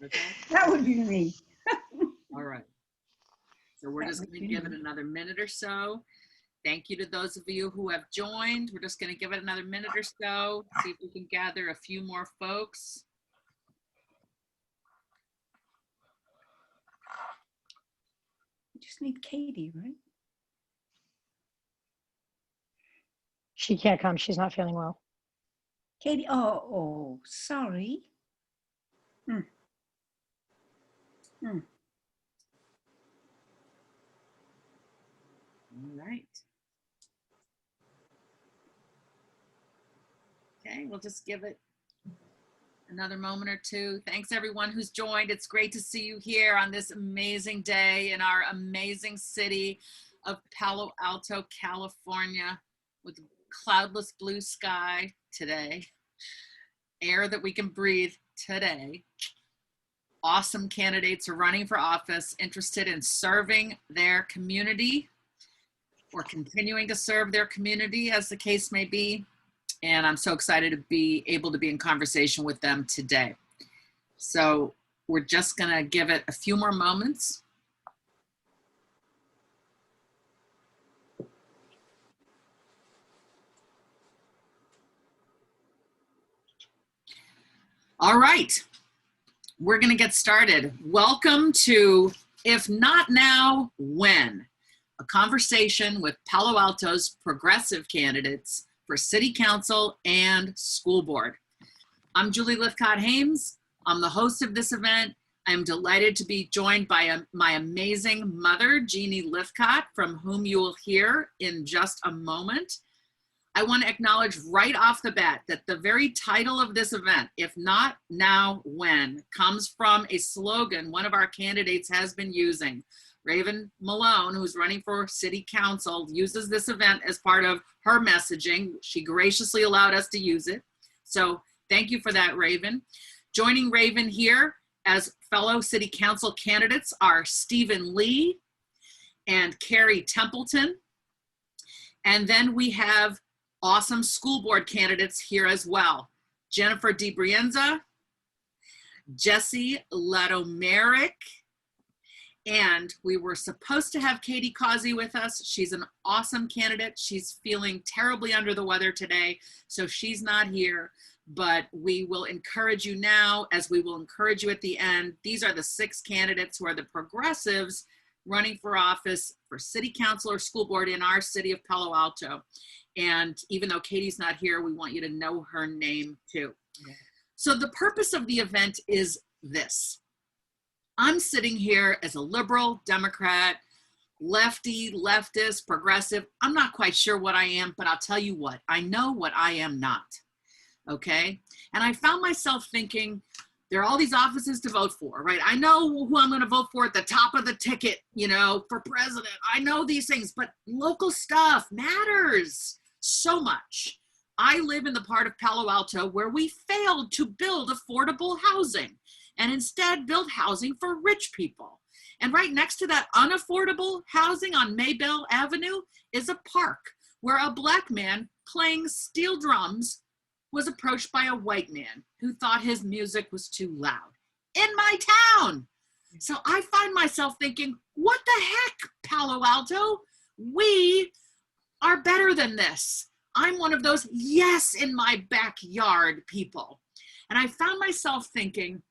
Okay? That would be me. All right. So we're just going to give it another minute or so. Thank you to those of you who have joined. We're just going to give it another minute or so, see if we can gather a few more folks. We just need Katie, right? She can't come. She's not feeling well. Katie, oh, sorry. Hmm. Hmm. All right. Okay, we'll just give it another moment or two. Thanks everyone who's joined. It's great to see you here on this amazing day in our amazing city of Palo Alto, California, with cloudless blue sky today, air that we can breathe today. Awesome candidates are running for office, interested in serving their community or continuing to serve their community, as the case may be. And I'm so excited to be able to be in conversation with them today. So we're just gonna give it a few more moments. All right, we're gonna get started. Welcome to If Not Now, When? A conversation with Palo Alto's progressive candidates for City Council and School Board. I'm Julie Lythcott-Haims. I'm the host of this event. I'm delighted to be joined by my amazing mother, Jeannie Lythcott, from whom you will hear in just a moment. I want to acknowledge right off the bat that the very title of this event, If Not Now, When, comes from a slogan one of our candidates has been using. Raven Malone, who's running for City Council, uses this event as part of her messaging. She graciously allowed us to use it. So thank you for that, Raven. Joining Raven here as fellow City Council candidates are Stephen Lee and Cari Templeton. And then we have awesome school board candidates here as well. Jennifer DiBrienza, Jesse Ladomirak, and we were supposed to have Katie Causey with us. She's an awesome candidate. She's feeling terribly under the weather today, so she's not here. But we will encourage you now, as we will encourage you at the end. These are the 6 candidates who are the progressives running for office for City Council or School Board in our city of Palo Alto. And even though Katie's not here, we want you to know her name too. Yeah. So the purpose of the event is this. I'm sitting here as a liberal, Democrat, lefty, leftist, progressive. I'm not quite sure what I am, but I'll tell you what, I know what I am not, okay? And I found myself thinking, there are all these offices to vote for, right? I know who I'm gonna vote for at the top of the ticket, you know, for president. I know these things, but local stuff matters so much. I live in the part of Palo Alto where we failed to build affordable housing and instead build housing for rich people. And right next to that unaffordable housing on Maybell Avenue is a park where a Black man playing steel drums was approached by a white man who thought his music was too loud in my town. So I find myself thinking, what the heck, Palo Alto? We are better than this. I'm one of those yes in my backyard people. And I found myself thinking,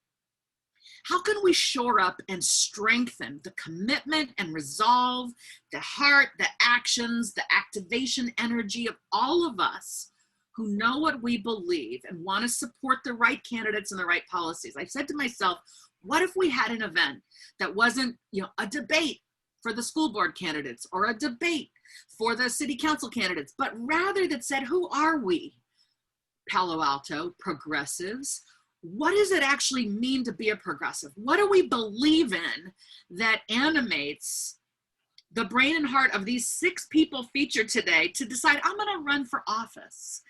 how can we shore up and strengthen the commitment and resolve, the heart, the actions, the activation energy of all of us who know what we believe and want to support the right candidates and the right policies? I said to myself, what if we had an event that wasn't, you know, a debate for the school board candidates or a debate for the city council candidates, but rather that said, who are we? Palo Alto progressives. What does it actually mean to be a progressive? What do we believe in that animates the brain and heart of these 6 people featured today to decide, I'm gonna run for office.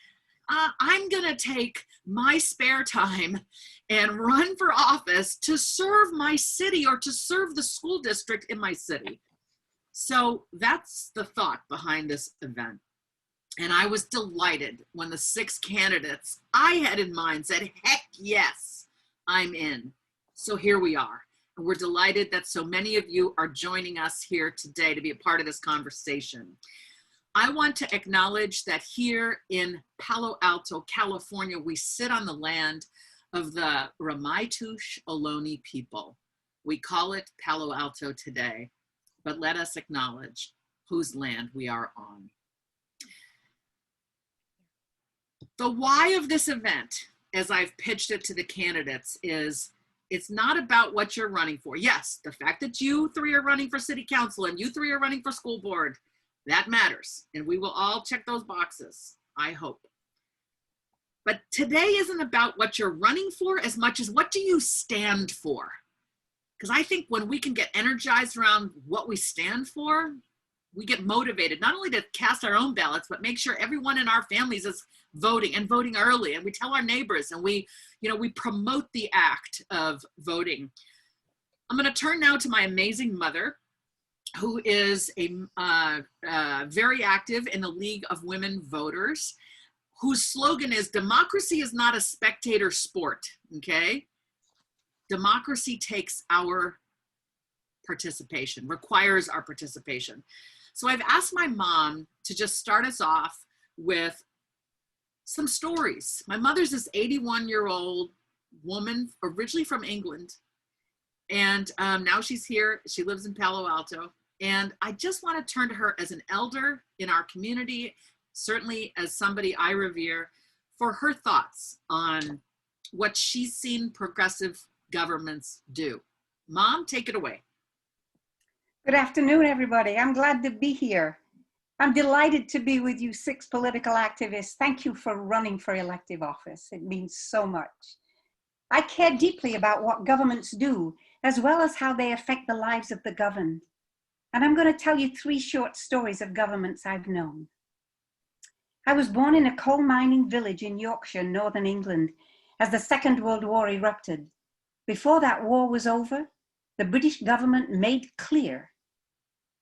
I'm gonna take my spare time and run for office to serve my city or to serve the school district in my city. So that's the thought behind this event. And I was delighted when the 6 candidates I had in mind said, heck yes, I'm in. So here we are. And we're delighted that so many of you are joining us here today to be a part of this conversation. I want to acknowledge that here in Palo Alto, California, we sit on the land of the Ramaytush Ohlone people. We call it Palo Alto today, but let us acknowledge whose land we are on. The why of this event, as I've pitched it to the candidates, is it's not about what you're running for. Yes, the fact that you three are running for city council and you three are running for school board, that matters. And we will all check those boxes, I hope. But today isn't about what you're running for as much as what do you stand for? Because I think when we can get energized around what we stand for, we get motivated not only to cast our own ballots, but make sure everyone in our families is voting and voting early. And we tell our neighbors and we promote the act of voting. I'm going to turn now to my amazing mother, who is very active in the League of Women Voters, whose slogan is democracy is not a spectator sport, okay? Democracy takes our participation, requires our participation. So I've asked my mom to just start us off with some stories. My mother's this 81-year-old woman, originally from England. And now she's here, she lives in Palo Alto. And I just want to turn to her as an elder in our community, certainly as somebody I revere, for her thoughts on what she's seen progressive governments do. Mom, take it away. Good afternoon, everybody. I'm glad to be here. I'm delighted to be with you 6 political activists. Thank you for running for elective office. It means so much. I care deeply about what governments do, as well as how they affect the lives of the governed. And I'm going to tell you 3 short stories of governments I've known. I was born in a coal mining village in Yorkshire, northern England, as the Second World War erupted. Before that war was over, the British government made clear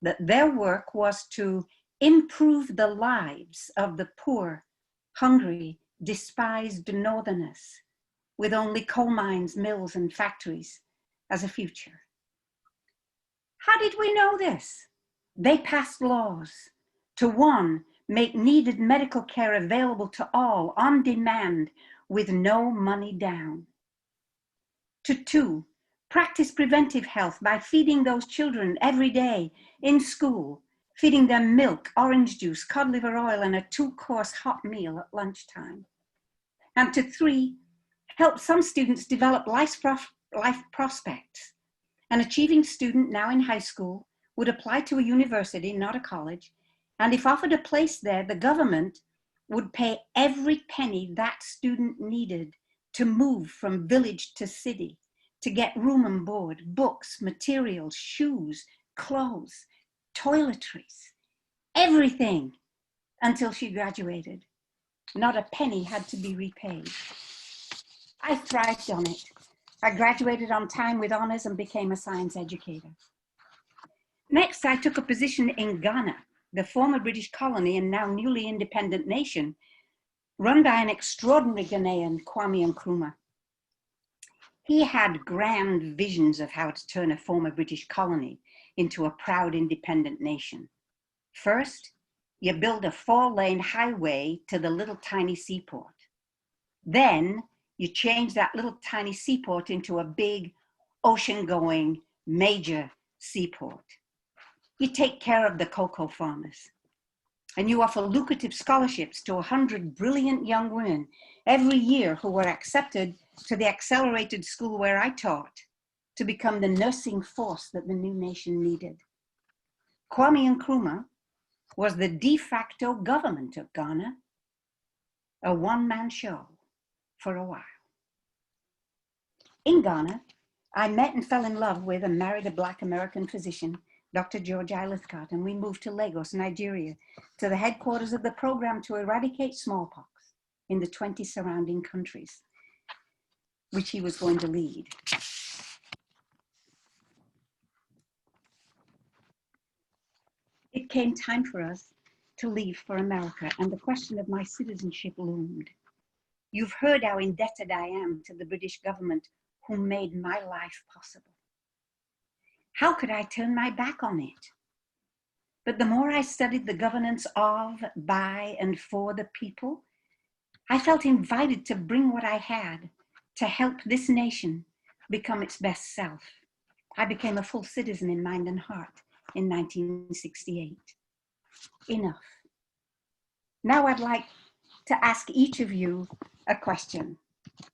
that their work was to improve the lives of the poor, hungry, despised northerners, with only coal mines, mills, and factories as a future. How did we know this? They passed laws to 1, make needed medical care available to all on demand with no money down. To 2, practice preventive health by feeding those children every day in school, feeding them milk, orange juice, cod liver oil, and a 2-course hot meal at lunchtime. And to 3, help some students develop life prospects. An achieving student now in high school would apply to a university, not a college, and if offered a place there, the government would pay every penny that student needed to move from village to city, to get room and board, books, materials, shoes, clothes, toiletries, everything until she graduated. Not a penny had to be repaid. I thrived on it. I graduated on time with honors and became a science educator. Next, I took a position in Ghana, the former British colony and now newly independent nation, run by an extraordinary Ghanaian, Kwame Nkrumah. He had grand visions of how to turn a former British colony into a proud independent nation. First, you build a 4-lane highway to the little tiny seaport. Then you change that little tiny seaport into a big ocean-going major seaport. You take care of the cocoa farmers. And you offer lucrative scholarships to 100 brilliant young women every year who were accepted to the accelerated school where I taught to become the nursing force that the new nation needed. Kwame Nkrumah was the de facto government of Ghana, a one-man show for a while. In Ghana, I met and fell in love with and married a Black American physician, Dr. George I. Lythcott, and we moved to Lagos, Nigeria, to the headquarters of the program to eradicate smallpox in the 20 surrounding countries, which he was going to lead. It came time for us to leave for America, and the question of my citizenship loomed. You've heard how indebted I am to the British government who made my life possible. How could I turn my back on it? But the more I studied the governance of, by, and for the people, I felt invited to bring what I had to help this nation become its best self. I became a full citizen in mind and heart in 1968. Enough. Now I'd like to ask each of you a question.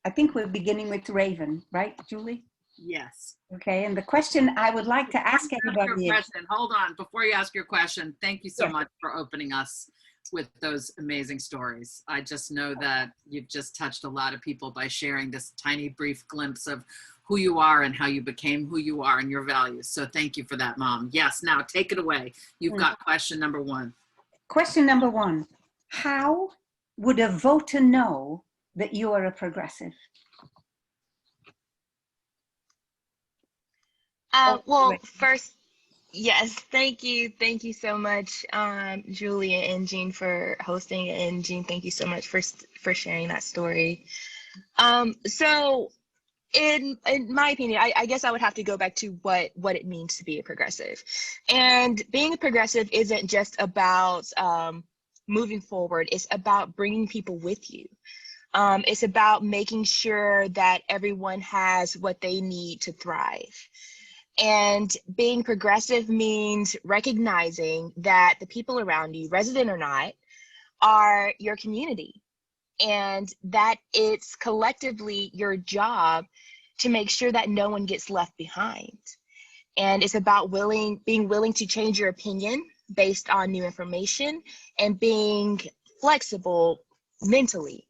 I think we're beginning with Raven, right, Julie? Yes. Okay, and the question I would like to ask everybody is... Hold on, before you ask your question, thank you so Yes. much for opening us with those amazing stories. I just know that you've just touched a lot of people by sharing this tiny brief glimpse of who you are and how you became who you are and your values. So thank you for that, Mom. Yes, now take it away. You've got question number one. Question number one, how would a voter know that you are a progressive? Well, first, yes, thank you. Thank you so much, Julia and Jean, for hosting. And Jean, thank you so much for sharing that story. So in my opinion, I guess I would have to go back to what it means to be a progressive. And being a progressive isn't just about moving forward. It's about bringing people with you. It's about making sure that everyone has what they need to thrive. And being progressive means recognizing that the people around you, resident or not, are your community, and that it's collectively your job to make sure that no one gets left behind. And it's about being willing to change your opinion based on new information, and being flexible mentally.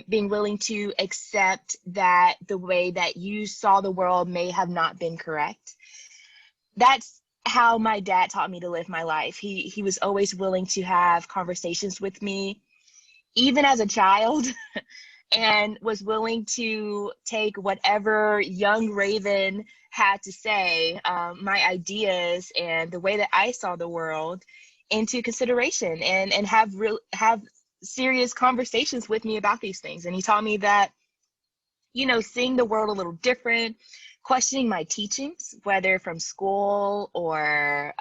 Being willing to accept that the way that you saw the world may have not been correct. That's how my dad taught me to live my life. He was always willing to have conversations with me, even as a child, and was willing to take whatever young Raven had to say, my ideas and the way that I saw the world, into consideration, and have serious conversations with me about these things. And he taught me that, seeing the world a little different, questioning my teachings, whether from school or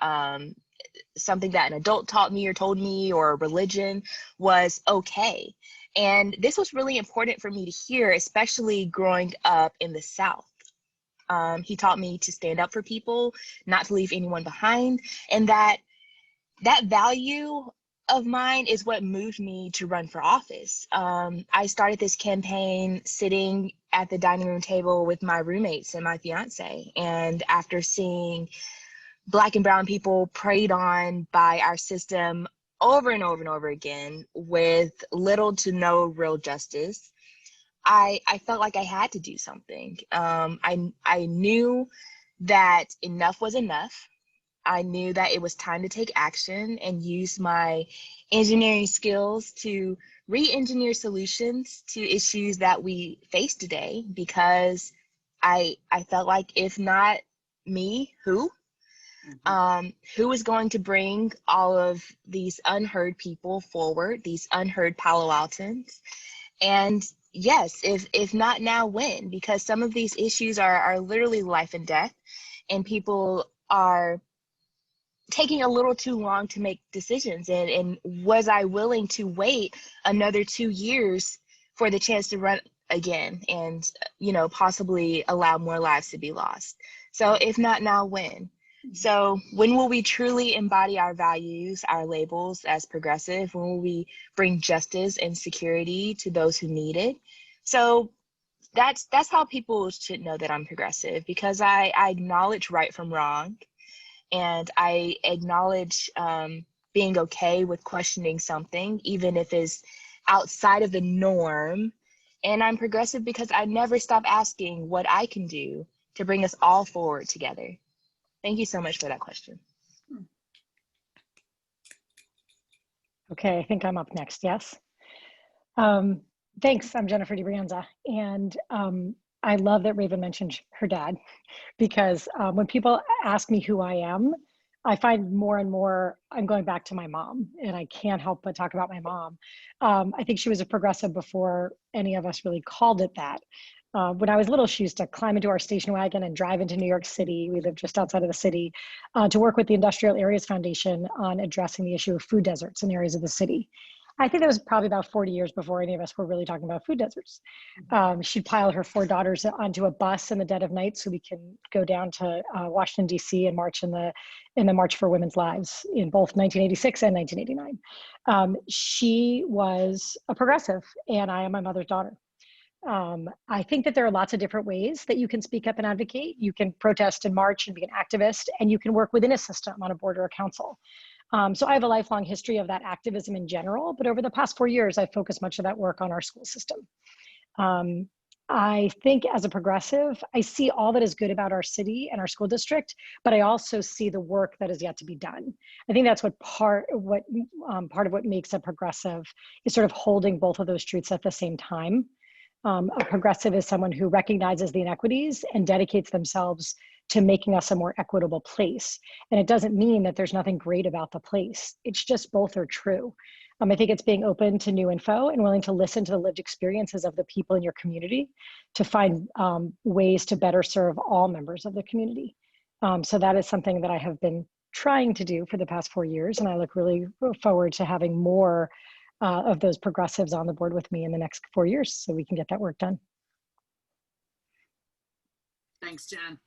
something that an adult taught me or told me, or religion, was okay. And this was really important for me to hear, especially growing up in the South. He taught me to stand up for people, not to leave anyone behind, and that value of mine is what moved me to run for office. I started this campaign sitting at the dining room table with my roommates and my fiance. And after seeing Black and brown people preyed on by our system over and over and over again with little to no real justice, I felt like I had to do something. I knew that enough was enough. I knew that it was time to take action and use my engineering skills to re-engineer solutions to issues that we face today, because I felt like, if not me, who? Who is going to bring all of these unheard people forward, these unheard Palo Altans? And yes, if not now, when? Because some of these issues are literally life and death, and people are taking a little too long to make decisions. And was I willing to wait another 2 years for the chance to run again and, possibly allow more lives to be lost? So if not now, when? So when will we truly embody our values, our labels as progressive? When will we bring justice and security to those who need it? So that's how people should know that I'm progressive, because I acknowledge right from wrong. And I acknowledge being okay with questioning something, even if it's outside of the norm. And I'm progressive because I never stop asking what I can do to bring us all forward together. Thank you so much for that question. Okay, I think I'm up next, yes? Thanks, I'm Jennifer DiBrienza. And I love that Raven mentioned her dad, because when people ask me who I am, I find more and more I'm going back to my mom, and I can't help but talk about my mom. I think she was a progressive before any of us really called it that. When I was little, she used to climb into our station wagon and drive into New York City. We lived just outside of the city, to work with the Industrial Areas Foundation on addressing the issue of food deserts in areas of the city. I think that was probably about 40 years before any of us were really talking about food deserts. She'd pile her 4 daughters onto a bus in the dead of night so we can go down to Washington, D.C. and march in the March for Women's Lives in both 1986 and 1989. She was a progressive, and I am my mother's daughter. I think that there are lots of different ways that you can speak up and advocate. You can protest and march and be an activist, and you can work within a system on a board or a council. So I have a lifelong history of that activism in general, but over the past 4 years, I've focused much of that work on our school system. I think as a progressive, I see all that is good about our city and our school district, but I also see the work that is yet to be done. I think that's what part of what makes a progressive is sort of holding both of those truths at the same time. A progressive is someone who recognizes the inequities and dedicates themselves to making us a more equitable place. And it doesn't mean that there's nothing great about the place. It's just both are true. I think it's being open to new info and willing to listen to the lived experiences of the people in your community to find ways to better serve all members of the community. So that is something that I have been trying to do for the past 4 years. And I look really forward to having more of those progressives on the board with me in the next 4 years so we can get that work done. Thanks, Jen.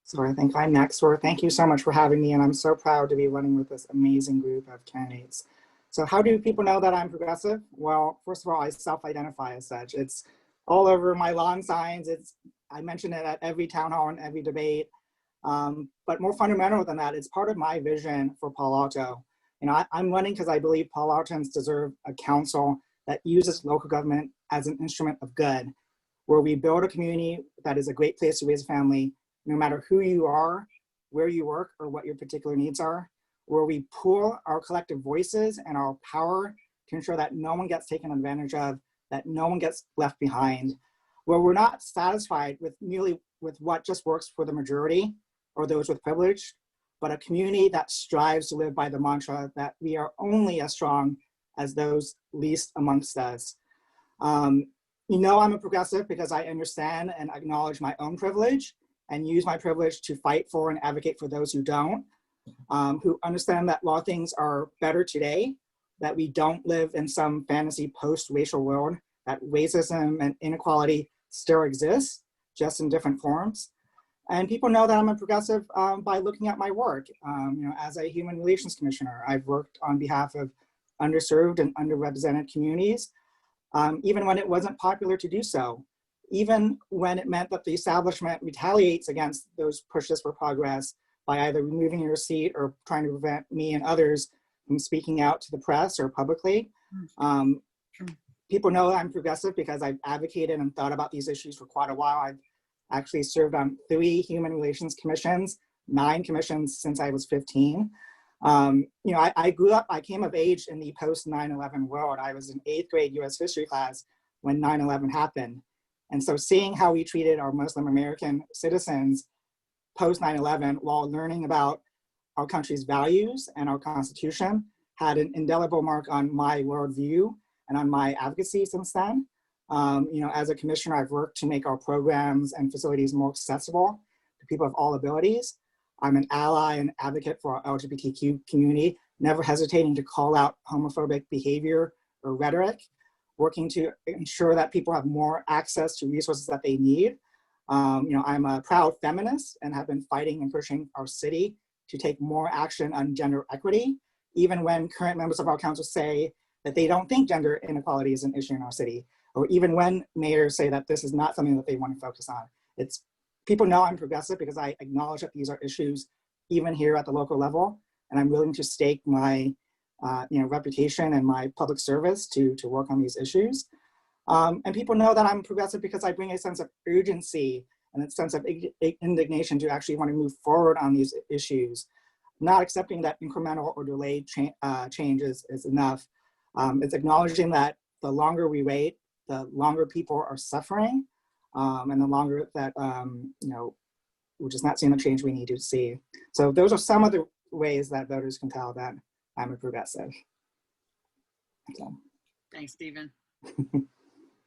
So I think I'm next. So thank you so much for having me, and I'm so proud to be running with this amazing group of candidates. So how do people know that I'm progressive? Well, first of all, I self-identify as such. It's all over my lawn signs. I mention it at every town hall and every debate. But more fundamental than that, it's part of my vision for Palo Alto. You know, I'm running because I believe Palo Altans deserve a council that uses local government as an instrument of good, where we build a community that is a great place to raise a family, no matter who you are, where you work, or what your particular needs are, where we pool our collective voices and our power to ensure that no one gets taken advantage of, that no one gets left behind, where we're not satisfied with merely with what just works for the majority or those with privilege, but a community that strives to live by the mantra that we are only as strong as those least amongst us. You know I'm a progressive because I understand and acknowledge my own privilege and use my privilege to fight for and advocate for those who don't, who understand that while things are better today, that we don't live in some fantasy post-racial world, that racism and inequality still exists, just in different forms. And people know that I'm a progressive by looking at my work. You know, as a human relations commissioner, I've worked on behalf of underserved and underrepresented communities, even when it wasn't popular to do so, even when it meant that the establishment retaliates against those pushes for progress by either removing your seat or trying to prevent me and others from speaking out to the press or publicly. People know I'm progressive because I've advocated and thought about these issues for quite a while. I've actually served on 3 human relations commissions, 9 commissions since I was 15. You know, I came of age in the post 9/11 world. I was in 8th grade US history class when 9/11 happened. And so seeing how we treated our Muslim American citizens post 9/11 while learning about our country's values and our Constitution had an indelible mark on my worldview and on my advocacy since then. You know, as a commissioner, I've worked to make our programs and facilities more accessible to people of all abilities. I'm an ally and advocate for our LGBTQ community, never hesitating to call out homophobic behavior or rhetoric, working to ensure that people have more access to resources that they need. You know, I'm a proud feminist and have been fighting and pushing our city to take more action on gender equity, even when current members of our council say that they don't think gender inequality is an issue in our city, or even when mayors say that this is not something that they want to focus on. People know I'm progressive because I acknowledge that these are issues even here at the local level, and I'm willing to stake my you know, reputation and my public service to work on these issues. And people know that I'm progressive because I bring a sense of urgency and a sense of indignation to actually want to move forward on these issues, not accepting that incremental or delayed change is enough. It's acknowledging that the longer we wait, the longer people are suffering, and the longer that, you know, we're just not seeing the change we need to see. So those are some of the ways that voters can tell that I'm a progressive. So. Thanks, Stephen.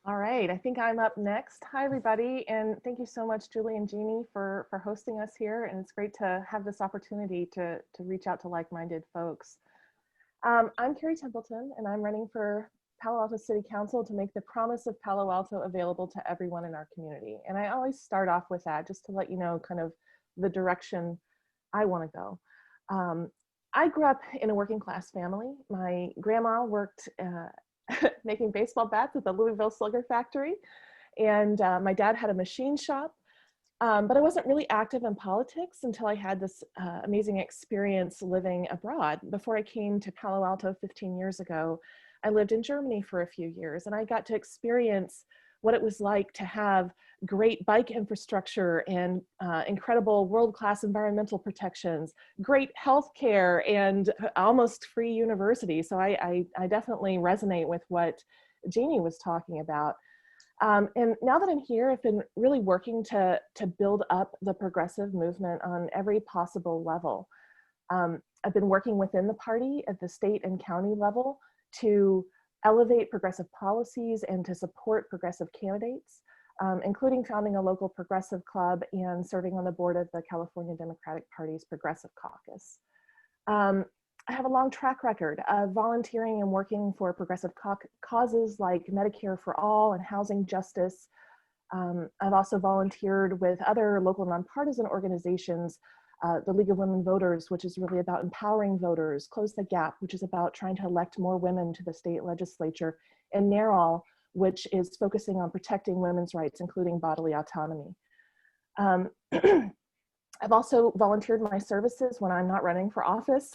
All right, I think I'm up next. Hi, everybody, and thank you so much, Julie and Jeannie, for hosting us here. And it's great to have this opportunity to reach out to like-minded folks. I'm Cari Templeton, and I'm running for Palo Alto City Council to make the promise of Palo Alto available to everyone in our community. And I always start off with that just to let you know kind of the direction I want to go. I grew up in a working class family. My grandma worked making baseball bats at the Louisville Slugger factory. And my dad had a machine shop, but I wasn't really active in politics until I had this amazing experience living abroad. Before I came to Palo Alto 15 years ago, I lived in Germany for a few years, and I got to experience what it was like to have great bike infrastructure and incredible world-class environmental protections, great healthcare, and almost free university. So I definitely resonate with what Jeannie was talking about. And now that I'm here, I've been really working to build up the progressive movement on every possible level. I've been working within the party at the state and county level to elevate progressive policies and to support progressive candidates, including founding a local progressive club and serving on the board of the California Democratic Party's Progressive Caucus. I have a long track record of volunteering and working for progressive causes like Medicare for All and housing justice. I've also volunteered with other local nonpartisan organizations, the League of Women Voters, which is really about empowering voters, Close the Gap, which is about trying to elect more women to the state legislature, and NARAL, which is focusing on protecting women's rights, including bodily autonomy. I've also volunteered my services when I'm not running for office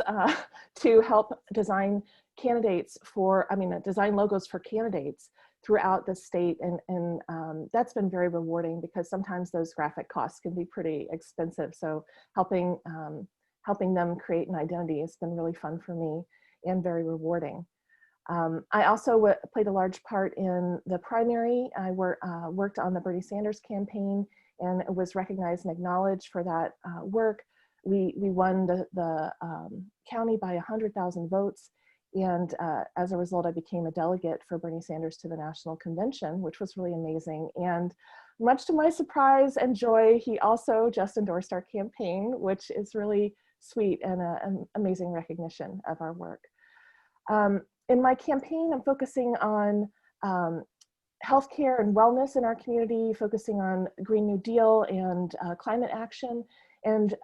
to help design candidates design logos for candidates throughout the state. And that's been very rewarding because sometimes those graphic costs can be pretty expensive. So helping them create an identity has been really fun for me and very rewarding. I also played a large part in the primary. I worked on the Bernie Sanders campaign and was recognized and acknowledged for that work. We won the county by 100,000 votes. And as a result, I became a delegate for Bernie Sanders to the National Convention, which was really amazing. And much to my surprise and joy, he also just endorsed our campaign, which is really sweet and an amazing recognition of our work. In my campaign, I'm focusing on healthcare and wellness in our community, focusing on Green New Deal and climate action, and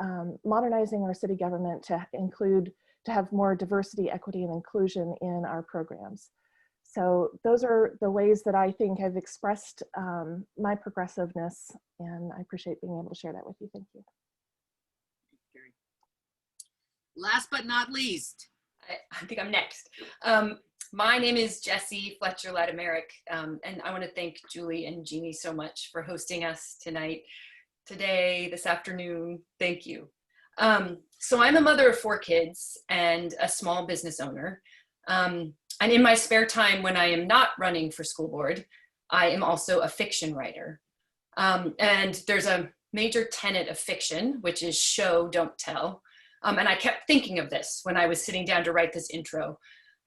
modernizing our city government to have more diversity, equity, and inclusion in our programs. So those are the ways that I think I've expressed my progressiveness, and I appreciate being able to share that with you. Thank you. Last but not least. I think I'm next. My name is Jesse Ladomirak, and I want to thank Julie and Jeannie so much for hosting us today, this afternoon. Thank you. So I'm a mother of 4 kids and a small business owner. And in my spare time when I am not running for school board, I am also a fiction writer. And there's a major tenet of fiction, which is show, don't tell. And I kept thinking of this when I was sitting down to write this intro.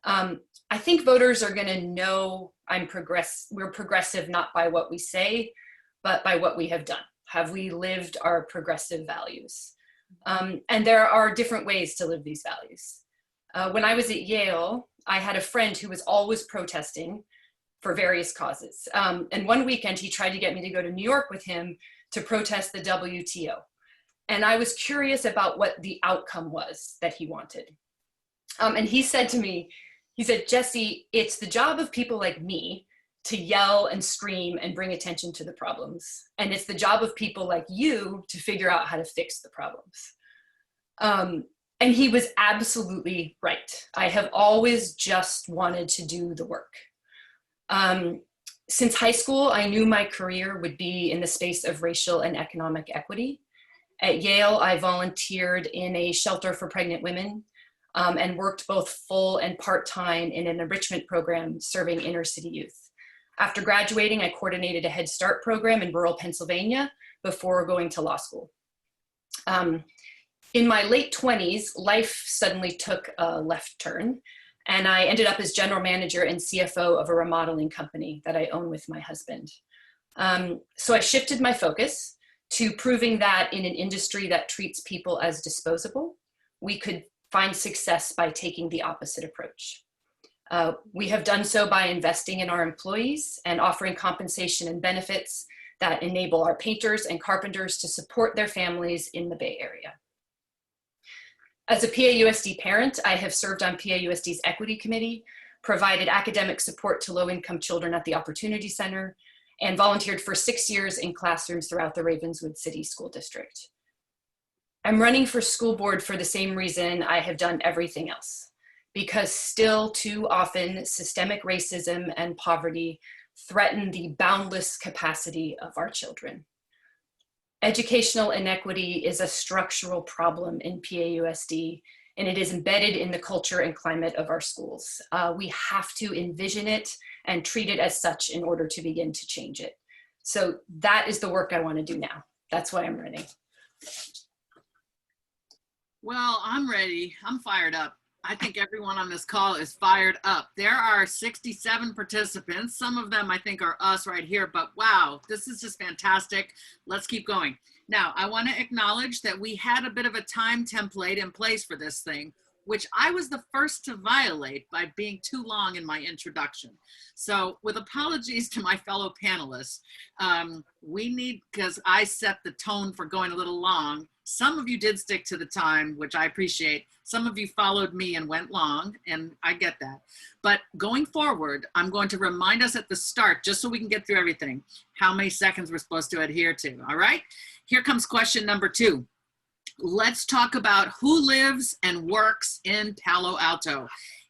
I think voters are going to know we're progressive not by what we say, but by what we have done. Have we lived our progressive values? And there are different ways to live these values. When I was at Yale, I had a friend who was always protesting for various causes. And one weekend he tried to get me to go to New York with him to protest the WTO. And I was curious about what the outcome was that he wanted. And he said to me, he said, Jesse, it's the job of people like me to yell and scream and bring attention to the problems. And it's the job of people like you to figure out how to fix the problems. And he was absolutely right. I have always just wanted to do the work. Since high school, I knew my career would be in the space of racial and economic equity. At Yale, I volunteered in a shelter for pregnant women and worked both full and part-time in an enrichment program serving inner city youth. After graduating, I coordinated a Head Start program in rural Pennsylvania before going to law school. In my late 20s, life suddenly took a left turn, And I ended up as general manager and CFO of a remodeling company that I own with my husband. So I shifted my focus to proving that in an industry that treats people as disposable, we could find success by taking the opposite approach. We have done so by investing in our employees and offering compensation and benefits that enable our painters and carpenters to support their families in the Bay Area. As a PAUSD parent, I have served on PAUSD's Equity Committee, provided academic support to low-income children at the Opportunity Center, and volunteered for 6 years in classrooms throughout the Ravenswood City School District. I'm running for school board for the same reason I have done everything else, because still too often systemic racism and poverty threaten the boundless capacity of our children. Educational inequity is a structural problem in PAUSD, and it is embedded in the culture and climate of our schools. We have to envision it and treat it as such in order to begin to change it. So that is the work I want to do now. That's why I'm running. Well, I'm ready. I'm fired up. I think everyone on this call is fired up. There are 67 participants. Some of them I think are us right here, but wow, this is just fantastic. Let's keep going. Now, I want to acknowledge that we had a bit of a time template in place for this thing, which I was the first to violate by being too long in my introduction. So with apologies to my fellow panelists, we need, because I set the tone for going a little long. Some of you did stick to the time, which I appreciate. Some of you followed me and went long, and I get that. But going forward, I'm going to remind us at the start, just so we can get through everything, how many seconds we're supposed to adhere to, all right? Here comes question number 2. Let's talk about who lives and works in Palo Alto.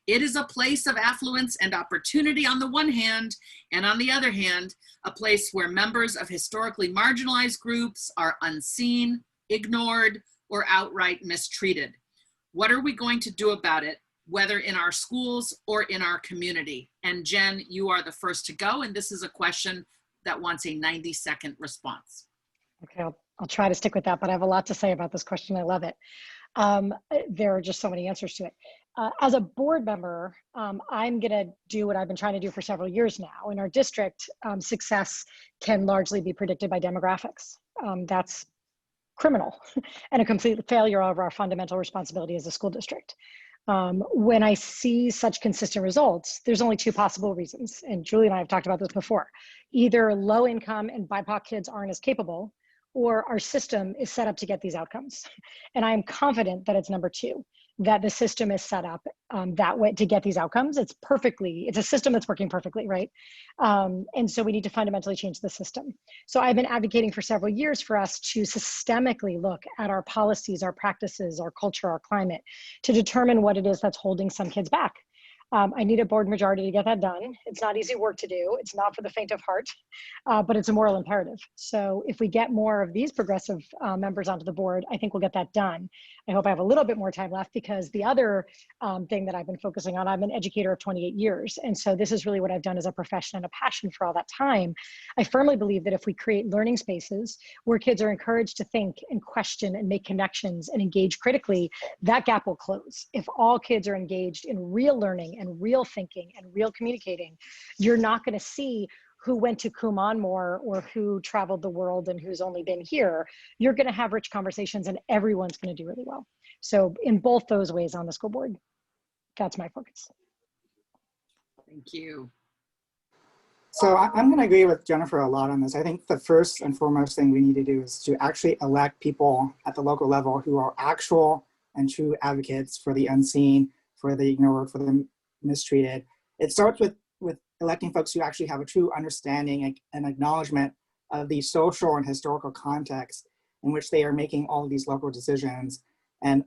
It is a place of affluence and opportunity on the one hand, and on the other hand, a place where members of historically marginalized groups are unseen, ignored, or outright mistreated. What are we going to do about it, whether in our schools or in our community? And Jen, you are the first to go, and this is a question that wants a 90-second response. Okay, I'll try to stick with that, but I have a lot to say about this question. I love it. There are just so many answers to it. As a board member, I'm gonna do what I've been trying to do for several years now. In our district, success can largely be predicted by demographics. That's criminal and a complete failure of our fundamental responsibility as a school district. When I see such consistent results, there's only 2 possible reasons. And Julie and I have talked about this before. Either low income and BIPOC kids aren't as capable, or our system is set up to get these outcomes. And I am confident that it's number 2, that the system is set up that way to get these outcomes. It's a system that's working perfectly, right? And so we need to fundamentally change the system. So I've been advocating for several years for us to systemically look at our policies, our practices, our culture, our climate, to determine what it is that's holding some kids back. I need a board majority to get that done. It's not easy work to do. It's not for the faint of heart, but it's a moral imperative. So if we get more of these progressive members onto the board, I think we'll get that done. I hope I have a little bit more time left, because the other thing that I've been focusing on, I'm an educator of 28 years. And so this is really what I've done as a profession and a passion for all that time. I firmly believe that if we create learning spaces where kids are encouraged to think and question and make connections and engage critically, that gap will close. If all kids are engaged in real learning and real thinking and real communicating, you're not going to see who went to Kumon more or who traveled the world and who's only been here. You're going to have rich conversations and everyone's going to do really well. So in both those ways on the school board, that's my focus. Thank you. So I'm going to agree with Jennifer a lot on this. I think the first and foremost thing we need to do is to actually elect people at the local level who are actual and true advocates for the unseen, for the ignored, for the mistreated. It starts with electing folks who actually have a true understanding and acknowledgement of the social and historical context in which they are making all of these local decisions, and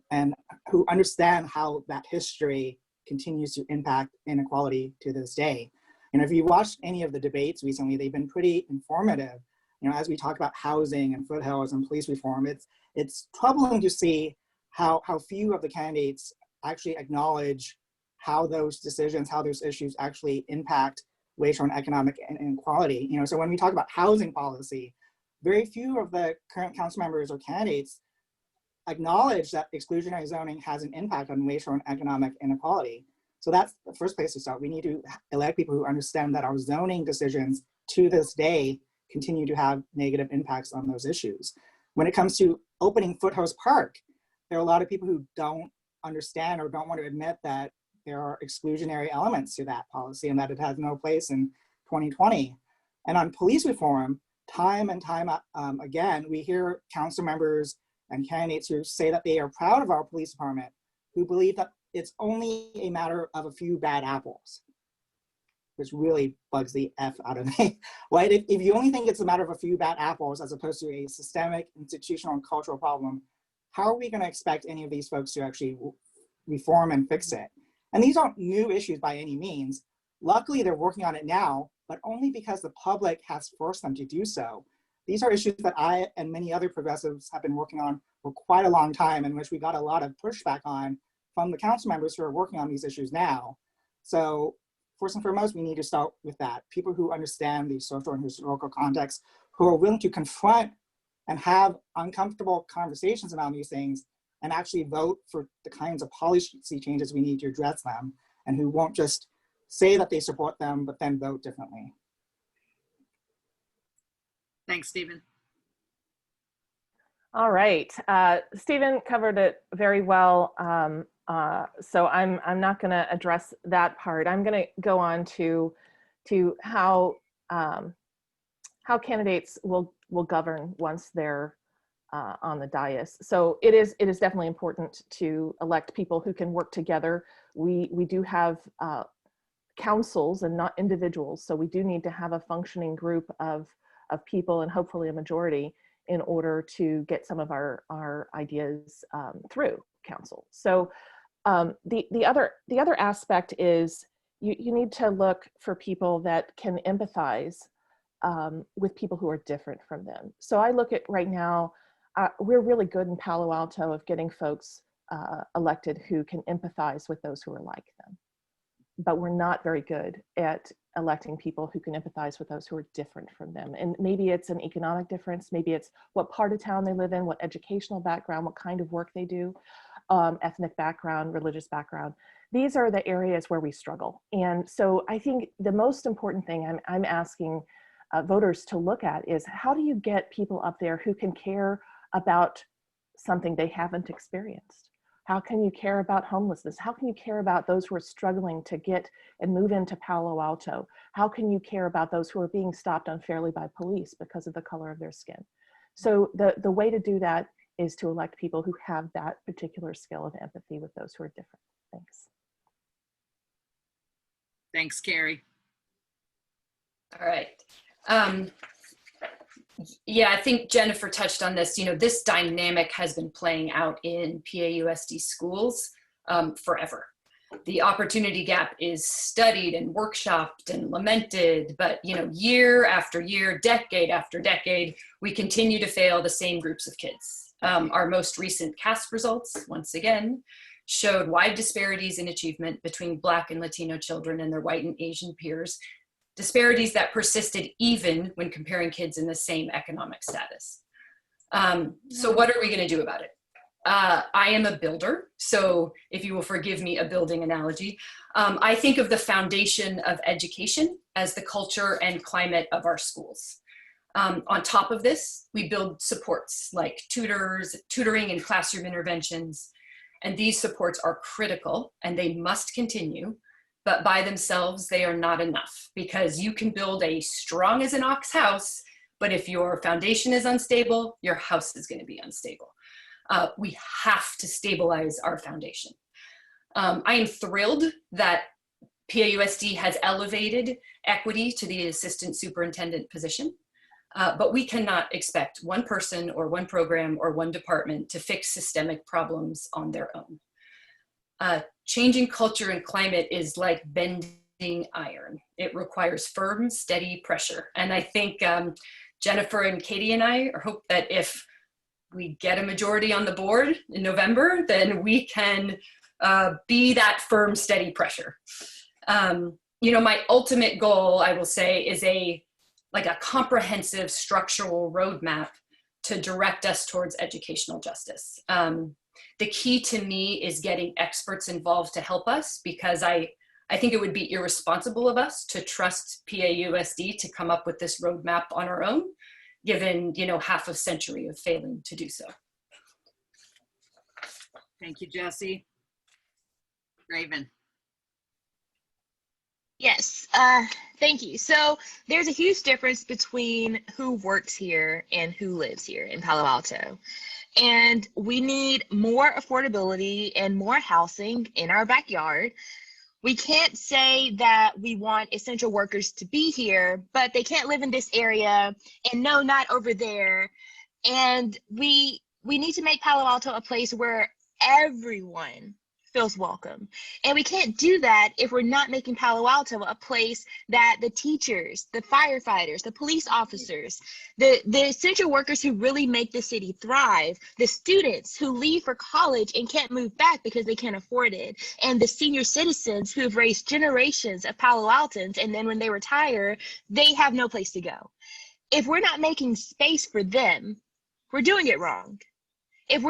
who understand how that history continues to impact inequality to this day. And if you watched any of the debates recently, they've been pretty informative. You know, as we talk about housing and foothills and police reform, it's troubling to see how few of the candidates actually acknowledge how those decisions, how those issues actually impact racial and economic inequality. You know, so when we talk about housing policy, very few of the current council members or candidates acknowledge that exclusionary zoning has an impact on racial and economic inequality. So that's the first place to start. We need to elect people who understand that our zoning decisions to this day continue to have negative impacts on those issues. When it comes to opening Foothills Park, there are a lot of people who don't understand or don't want to admit that there are exclusionary elements to that policy and that it has no place in 2020. And on police reform, time and time again, we hear council members and candidates who say that they are proud of our police department, who believe that it's only a matter of a few bad apples, which really bugs the F out of me. Right? If you only think it's a matter of a few bad apples as opposed to a systemic, institutional, and cultural problem, how are we going to expect any of these folks to actually reform and fix it? And these aren't new issues by any means. Luckily, they're working on it now, but only because the public has forced them to do so. These are issues that I and many other progressives have been working on for quite a long time, in which we got a lot of pushback on from the council members who are working on these issues now. So first and foremost, we need to start with that. People who understand the social and historical context, who are willing to confront and have uncomfortable conversations around these things and actually vote for the kinds of policy changes we need to address them, and who won't just say that they support them, but then vote differently. Thanks, Stephen. All right, Stephen covered it very well. So I'm not going to address that part. I'm going to go on to how candidates will govern once they're on the dais. So it is definitely important to elect people who can work together. We do have councils and not individuals, so we do need to have a functioning group of people, and hopefully a majority, in order to get some of our ideas through council. So the other aspect is you need to look for people that can empathize with people who are different from them. So I look at right now, we're really good in Palo Alto of getting folks elected who can empathize with those who are like them. But we're not very good at electing people who can empathize with those who are different from them. And maybe it's an economic difference, maybe it's what part of town they live in, what educational background, what kind of work they do, ethnic background, religious background. These are the areas where we struggle. And so I think the most important thing I'm asking voters to look at is, how do you get people up there who can care about something they haven't experienced? How can you care about homelessness? How can you care about those who are struggling to get and move into Palo Alto? How can you care about those who are being stopped unfairly by police because of the color of their skin? So the way to do that is to elect people who have that particular skill of empathy with those who are different. Thanks. Thanks, Cari. All right. Yeah, I think Jennifer touched on this. You know, this dynamic has been playing out in PAUSD schools forever. The opportunity gap is studied and workshopped and lamented, but you know, year after year, decade after decade, we continue to fail the same groups of kids. Our most recent CAST results, once again, showed wide disparities in achievement between Black and Latino children and their white and Asian peers, disparities that persisted even when comparing kids in the same economic status. So what are we going to do about it? I am a builder, so if you will forgive me a building analogy, I think of the foundation of education as the culture and climate of our schools. On top of this, we build supports like tutoring and classroom interventions, and these supports are critical and they must continue. But by themselves, they are not enough, because you can build a strong as an ox house, but if your foundation is unstable, your house is going to be unstable. We have to stabilize our foundation. I am thrilled that PAUSD has elevated equity to the assistant superintendent position, but we cannot expect one person or one program or one department to fix systemic problems on their own. Changing culture and climate is like bending iron. It requires firm, steady pressure. And I think Jennifer and Katie and I hope that if we get a majority on the board in November, then we can be that firm, steady pressure. You know, my ultimate goal, I will say, is a comprehensive structural roadmap to direct us towards educational justice. The key to me is getting experts involved to help us, because I think it would be irresponsible of us to trust PAUSD to come up with this roadmap on our own, given, you know, half a century of failing to do so. Thank you, Jesse. Raven. Yes, thank you. So there's a huge difference between who works here and who lives here in Palo Alto. And we need more affordability and more housing in our backyard. We can't say that we want essential workers to be here, but they can't live in this area, and no, not over there. And we need to make Palo Alto a place where everyone feels welcome. And we can't do that if we're not making Palo Alto a place that the teachers, the firefighters, the police officers, the essential workers who really make the city thrive, the students who leave for college and can't move back because they can't afford it, and the senior citizens who have raised generations of Palo Altans, and then when they retire, they have no place to go. If we're not making space for them, we're doing it wrong. If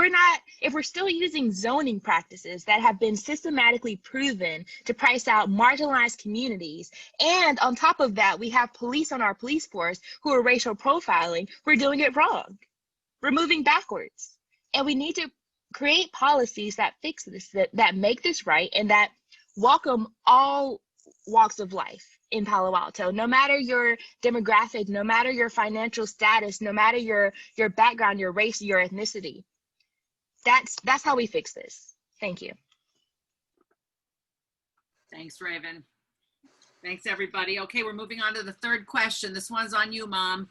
we're still using zoning practices that have been systematically proven to price out marginalized communities, and on top of that, we have police on our police force who are racial profiling, we're doing it wrong. We're moving backwards. And we need to create policies that fix this, that make this right, and that welcome all walks of life in Palo Alto, no matter your demographic, no matter your financial status, no matter your background, your race, your ethnicity. That's how we fix this. Thank you. Thanks, Raven. Thanks, everybody. Okay, we're moving on to the third question. This one's on you, Mom.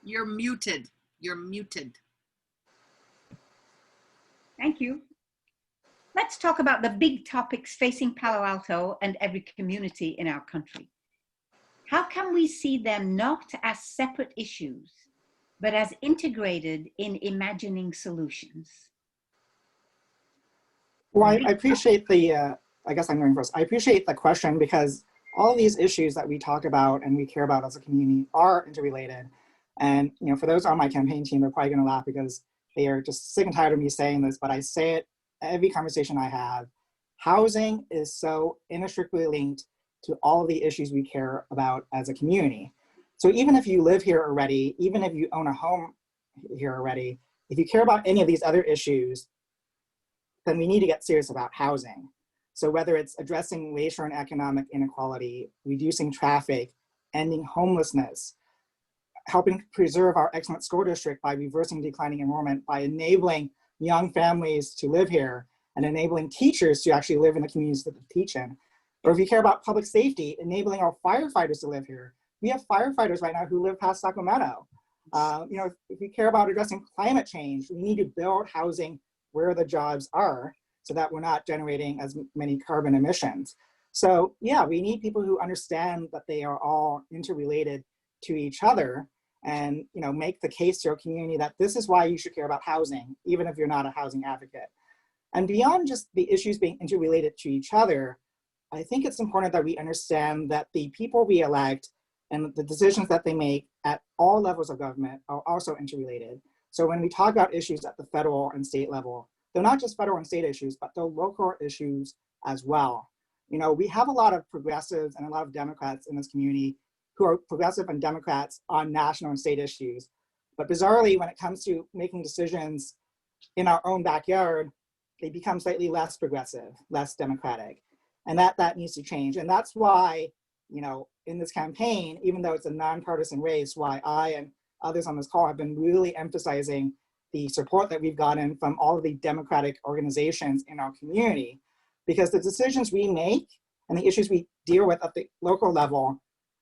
You're muted. You're muted. Thank you. Let's talk about the big topics facing Palo Alto and every community in our country. How can we see them not as separate issues, but as integrated in imagining solutions? Well, I appreciate the, I guess I'm going first. I appreciate the question, because all of these issues that we talk about and we care about as a community are interrelated. And, you know, for those on my campaign team, they're probably going to laugh because they are just sick and tired of me saying this, but I say it every conversation I have. Housing is so inextricably linked to all of the issues we care about as a community. So even if you live here already, even if you own a home here already, if you care about any of these other issues, then we need to get serious about housing. So whether it's addressing racial and economic inequality, reducing traffic, ending homelessness, helping preserve our excellent school district by reversing declining enrollment, by enabling young families to live here, and enabling teachers to actually live in the communities that they teach in. Or if you care about public safety, enabling our firefighters to live here. We have firefighters right now who live past Sacramento. You know, if we care about addressing climate change, we need to build housing where the jobs are so that we're not generating as many carbon emissions. So yeah, we need people who understand that they are all interrelated to each other, and, you know, make the case to your community that this is why you should care about housing, even if you're not a housing advocate. And beyond just the issues being interrelated to each other, I think it's important that we understand that the people we elect and the decisions that they make at all levels of government are also interrelated. So when we talk about issues at the federal and state level, they're not just federal and state issues, but they're local issues as well. You know, we have a lot of progressives and a lot of Democrats in this community who are progressive and Democrats on national and state issues. But bizarrely, when it comes to making decisions in our own backyard, they become slightly less progressive, less democratic. And that needs to change. And that's why, you know, in this campaign, even though it's a nonpartisan race, why I and others on this call have been really emphasizing the support that we've gotten from all of the Democratic organizations in our community, because the decisions we make and the issues we deal with at the local level,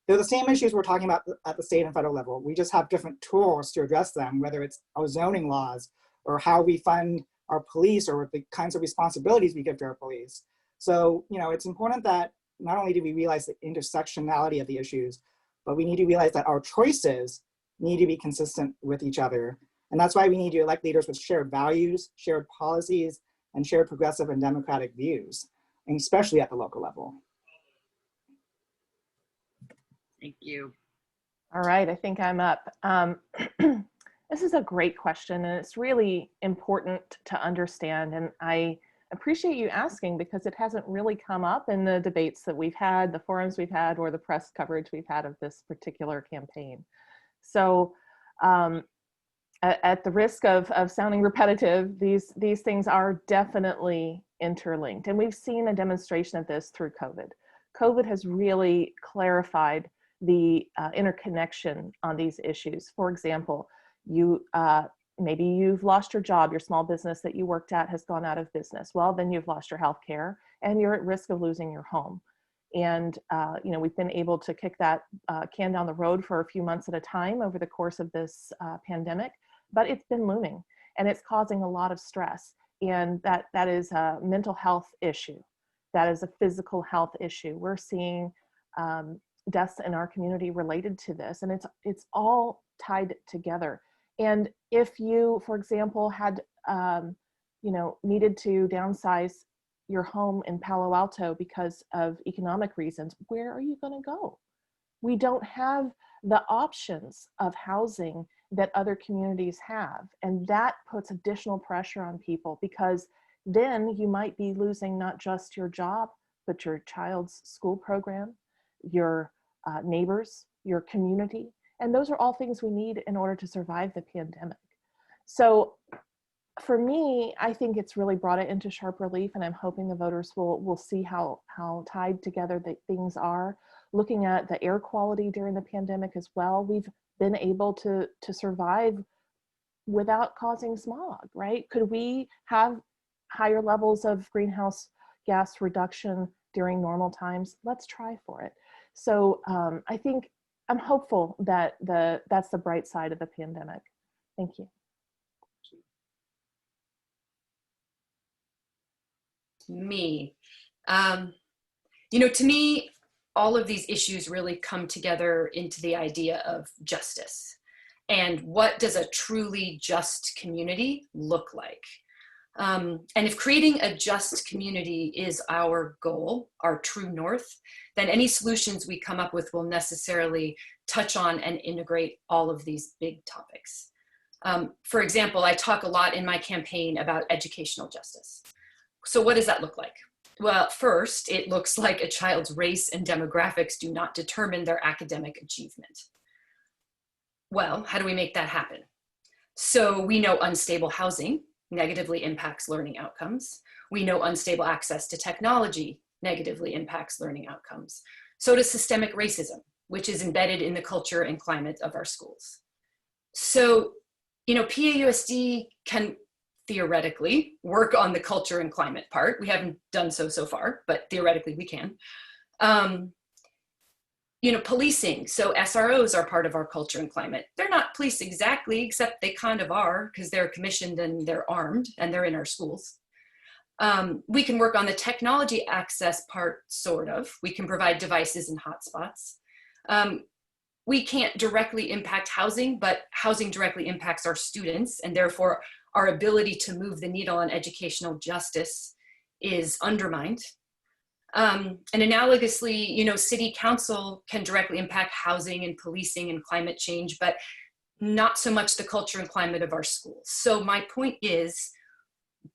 they're the same issues we're talking about at the state and federal level. We just have different tools to address them, whether it's our zoning laws or how we fund our police or the kinds of responsibilities we give to our police. So, you know, it's important that not only do we realize the intersectionality of the issues, but we need to realize that our choices need to be consistent with each other. And that's why we need to elect leaders with shared values, shared policies, and shared progressive and democratic views, and especially at the local level. Thank you. All right, I think I'm up. This is a great question, and it's really important to understand. And I appreciate you asking because it hasn't really come up in the debates that we've had, the forums we've had, or the press coverage we've had of this particular campaign. So at the risk of sounding repetitive, these things are definitely interlinked. And we've seen a demonstration of this through COVID. COVID has really clarified the interconnection on these issues. For example, maybe you've lost your job, your small business that you worked at has gone out of business. Well, then you've lost your health care and you're at risk of losing your home. And we've been able to kick that can down the road for a few months at a time over the course of this pandemic, but it's been looming and it's causing a lot of stress. And that is a mental health issue. That is a physical health issue. We're seeing deaths in our community related to this, and it's all tied together. And if you, for example, had needed to downsize your home in Palo Alto because of economic reasons, where are you going to go? We don't have the options of housing that other communities have, and that puts additional pressure on people, because then you might be losing not just your job, but your child's school program, your neighbors, your community. And those are all things we need in order to survive the pandemic. So for me, I think it's really brought it into sharp relief, and I'm hoping the voters will see how tied together the things are. Looking at the air quality during the pandemic as well, we've been able to survive without causing smog, right? Could we have higher levels of greenhouse gas reduction during normal times? Let's try for it. So I think I'm hopeful that that's the bright side of the pandemic. Thank you. Me. To me, all of these issues really come together into the idea of justice. And what does a truly just community look like? And if creating a just community is our goal, our true north, then any solutions we come up with will necessarily touch on and integrate all of these big topics. For example, I talk a lot in my campaign about educational justice. So what does that look like? Well, first, it looks like a child's race and demographics do not determine their academic achievement. Well, how do we make that happen? So we know unstable housing negatively impacts learning outcomes. We know unstable access to technology negatively impacts learning outcomes. So does systemic racism, which is embedded in the culture and climate of our schools. So, PAUSD can theoretically work on the culture and climate part. We haven't done so far, but theoretically we can. Policing. So SROs are part of our culture and climate. They're not police exactly, except they kind of are, because they're commissioned and they're armed and they're in our schools. We can work on the technology access part, sort of. We can provide devices and hotspots. We can't directly impact housing, but housing directly impacts our students, and therefore our ability to move the needle on educational justice is undermined. And analogously, city council can directly impact housing and policing and climate change, but not so much the culture and climate of our schools. So my point is,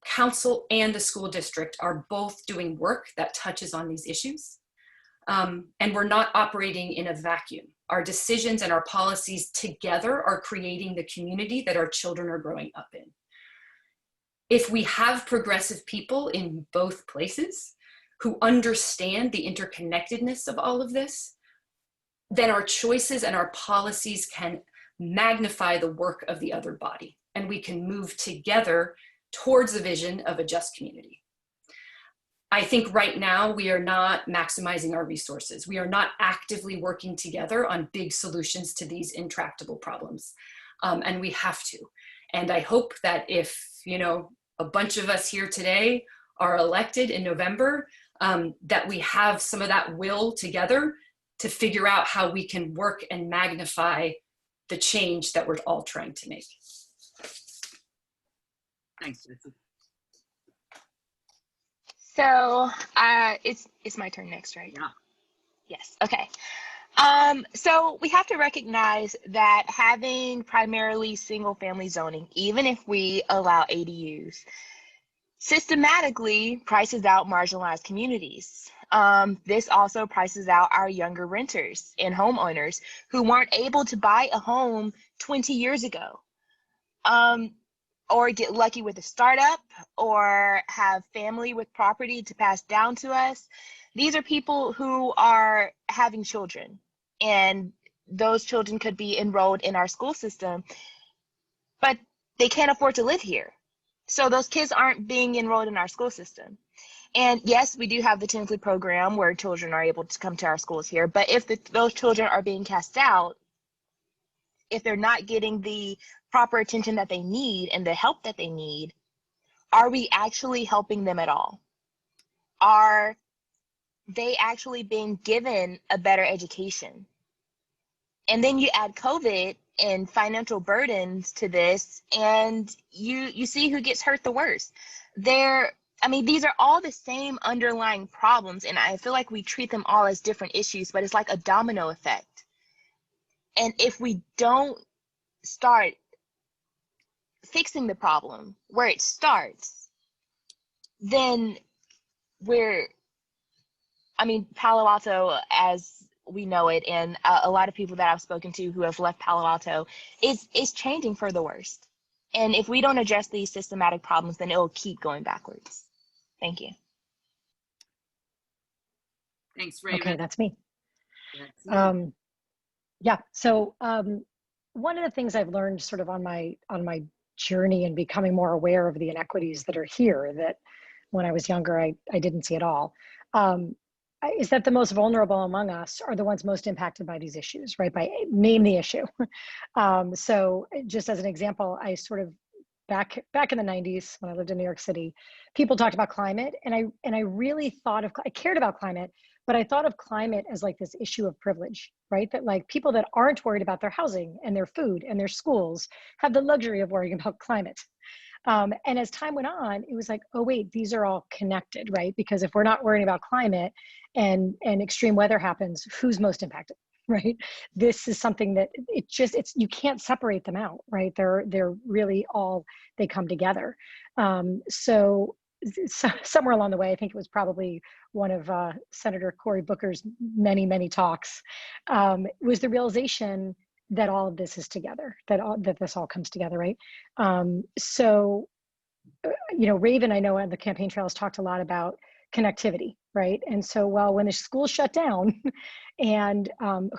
council and the school district are both doing work that touches on these issues. And we're not operating in a vacuum. Our decisions and our policies together are creating the community that our children are growing up in. If we have progressive people in both places who understand the interconnectedness of all of this, then our choices and our policies can magnify the work of the other body, and we can move together towards a vision of a just community. I think right now we are not maximizing our resources. We are not actively working together on big solutions to these intractable problems, and we have to. And I hope that if, a bunch of us here today are elected in November, that we have some of that will together to figure out how we can work and magnify the change that we're all trying to make. Thanks, Jesse. So it's my turn next, right? Yeah. Yes. Okay. So we have to recognize that having primarily single family zoning, even if we allow ADUs, systematically prices out marginalized communities. This also prices out our younger renters and homeowners who weren't able to buy a home 20 years ago, or get lucky with a startup, or have family with property to pass down to us. These are people who are having children, and those children could be enrolled in our school system, but they can't afford to live here. So those kids aren't being enrolled in our school system. And yes, we do have the Tinsley program where children are able to come to our schools here. But if those children are being cast out, if they're not getting the proper attention that they need and the help that they need, are we actually helping them at all? Are they actually being given a better education? And then you add COVID and financial burdens to this, and you see who gets hurt the worst. These are all the same underlying problems, and I feel like we treat them all as different issues, but it's like a domino effect. And if we don't start fixing the problem where it starts, then Palo Alto, as we know it, and a lot of people that I've spoken to who have left Palo Alto, is changing for the worst. And if we don't address these systematic problems, then it will keep going backwards. Thank you. Thanks, Raven. Okay, that's me. That's you. Yeah. So one of the things I've learned sort of on my journey and becoming more aware of the inequities that are here, that when I was younger, I didn't see at all, is that the most vulnerable among us are the ones most impacted by these issues, right? By name the issue. So just as an example, I sort of back in the 90s when I lived in New York City, people talked about climate, and I really I cared about climate, but I thought of climate as like this issue of privilege, right? That like people that aren't worried about their housing and their food and their schools have the luxury of worrying about climate. And as time went on, it was like, oh wait, these are all connected, right? Because if we're not worrying about climate and extreme weather happens, who's most impacted, right? This is something that you can't separate them out, right? They're really all, they come together. So somewhere along the way, I think it was probably one of Senator Cory Booker's many talks, was the realization that all of this is together, that this all comes together, right? So, Raven, I know on the campaign trails talked a lot about connectivity, right? And so, when the schools shut down, and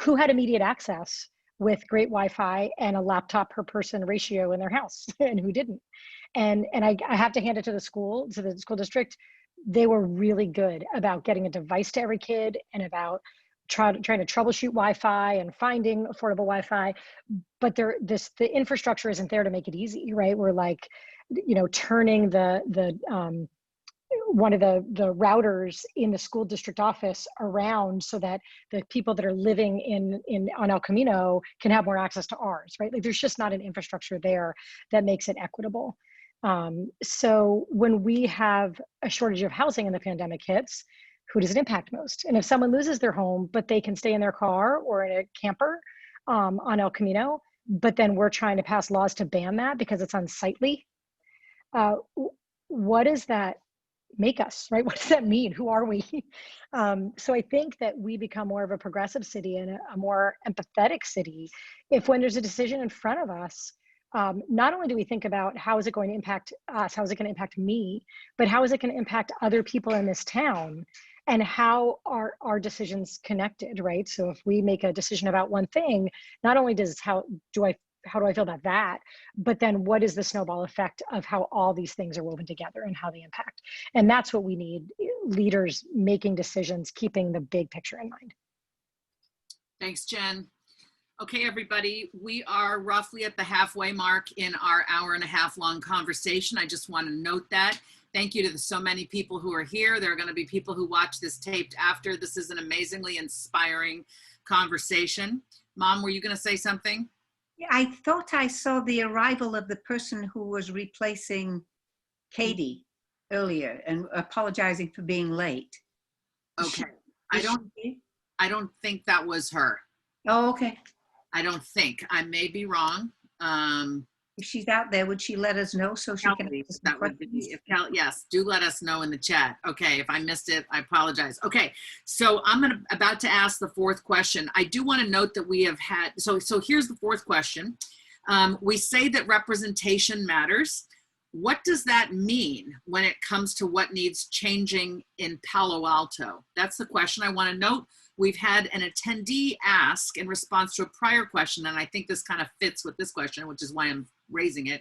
who had immediate access with great Wi-Fi and a laptop per person ratio in their house, and who didn't? And I have to hand it to the school district. They were really good about getting a device to every kid and about trying to troubleshoot Wi-Fi and finding affordable Wi-Fi, but the infrastructure isn't there to make it easy, right? We're like, turning one of the routers in the school district office around so that the people that are living on El Camino can have more access to ours, right? Like there's just not an infrastructure there that makes it equitable. So when we have a shortage of housing and the pandemic hits, who does it impact most? And if someone loses their home, but they can stay in their car or in a camper on El Camino, but then we're trying to pass laws to ban that because it's unsightly, what does that make us, right? What does that mean? Who are we? So I think that we become more of a progressive city and a more empathetic city if, when there's a decision in front of us, not only do we think about how is it going to impact us, how is it going to impact me, but how is it going to impact other people in this town, and how are our decisions connected, right? So if we make a decision about one thing, not only does how do I feel about that, but then what is the snowball effect of how all these things are woven together and how they impact? And that's what we need, leaders making decisions, keeping the big picture in mind. Thanks, Jen. Okay, everybody, we are roughly at the halfway mark in our hour-and-a-half long conversation. I just want to note that. Thank you to so many people who are here. There are going to be people who watch this taped after. This is an amazingly inspiring conversation. Mom, were you going to say something? Yeah, I thought I saw the arrival of the person who was replacing Katie earlier and apologizing for being late. Okay. I don't think that was her. Oh, okay. I don't think. I may be wrong. If she's out there, would she let us know so she can Kelsey, ask some that would be, questions? yes, do let us know in the chat. Okay, if I missed it, I apologize. Okay, so I'm about to ask the fourth question. I do want to note that we have had, so here's the fourth question. We say that representation matters. What does that mean when it comes to what needs changing in Palo Alto? That's the question I want to note. We've had an attendee ask in response to a prior question, and I think this kind of fits with this question, which is why I'm raising it.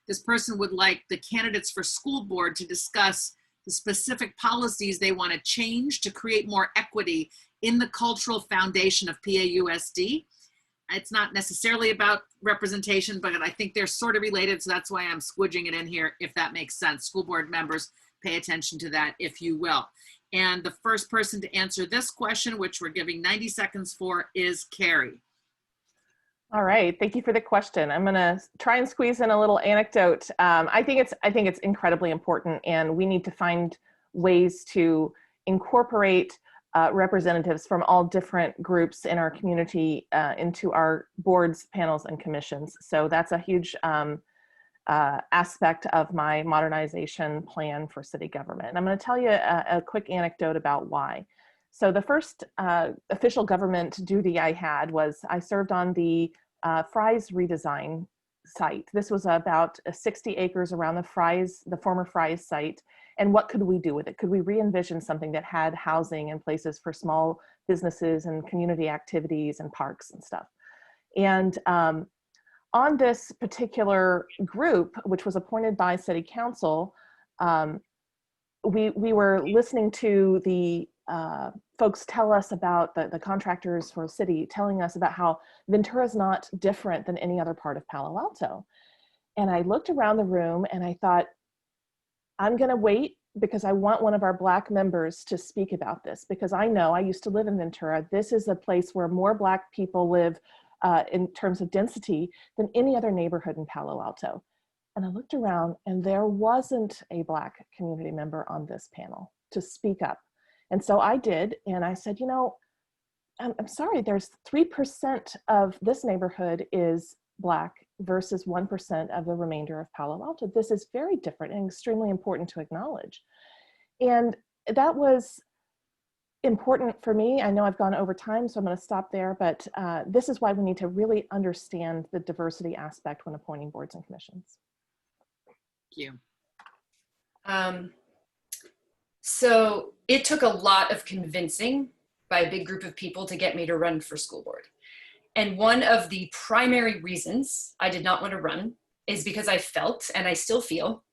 This person would like the candidates for school board to discuss the specific policies they want to change to create more equity in the cultural foundation of PAUSD. It's not necessarily about representation, but I think they're sort of related, so that's why I'm squidging it in here, if that makes sense. School board members, pay attention to that, if you will. And the first person to answer this question, which we're giving 90 seconds for, is Cari. All right, thank you for the question. I'm gonna try and squeeze in a little anecdote. I think it's incredibly important, and we need to find ways to incorporate representatives from all different groups in our community into our boards, panels, and commissions. So that's a huge aspect of my modernization plan for city government. And I'm going to tell you a quick anecdote about why. So the first official government duty I had was I served on the Fry's redesign site. This was about 60 acres around the former Fry's site. And what could we do with it? Could we re-envision something that had housing and places for small businesses and community activities and parks and stuff? And on this particular group, which was appointed by City Council, we were listening to the folks tell us about the contractors for city telling us about how Ventura is not different than any other part of Palo Alto. And I looked around the room and I thought, I'm going to wait because I want one of our Black members to speak about this, because I know I used to live in Ventura. This is a place where more Black people live in terms of density than any other neighborhood in Palo Alto. And I looked around and there wasn't a Black community member on this panel to speak up. And so I did, and I said, you know, I'm sorry, there's 3% of this neighborhood is Black versus 1% of the remainder of Palo Alto. This is very different and extremely important to acknowledge. And that was important for me. I know I've gone over time, so I'm going to stop there, but this is why we need to really understand the diversity aspect when appointing boards and commissions. Thank you. So it took a lot of convincing by a big group of people to get me to run for school board. And one of the primary reasons I did not want to run is because I felt, and I still feel,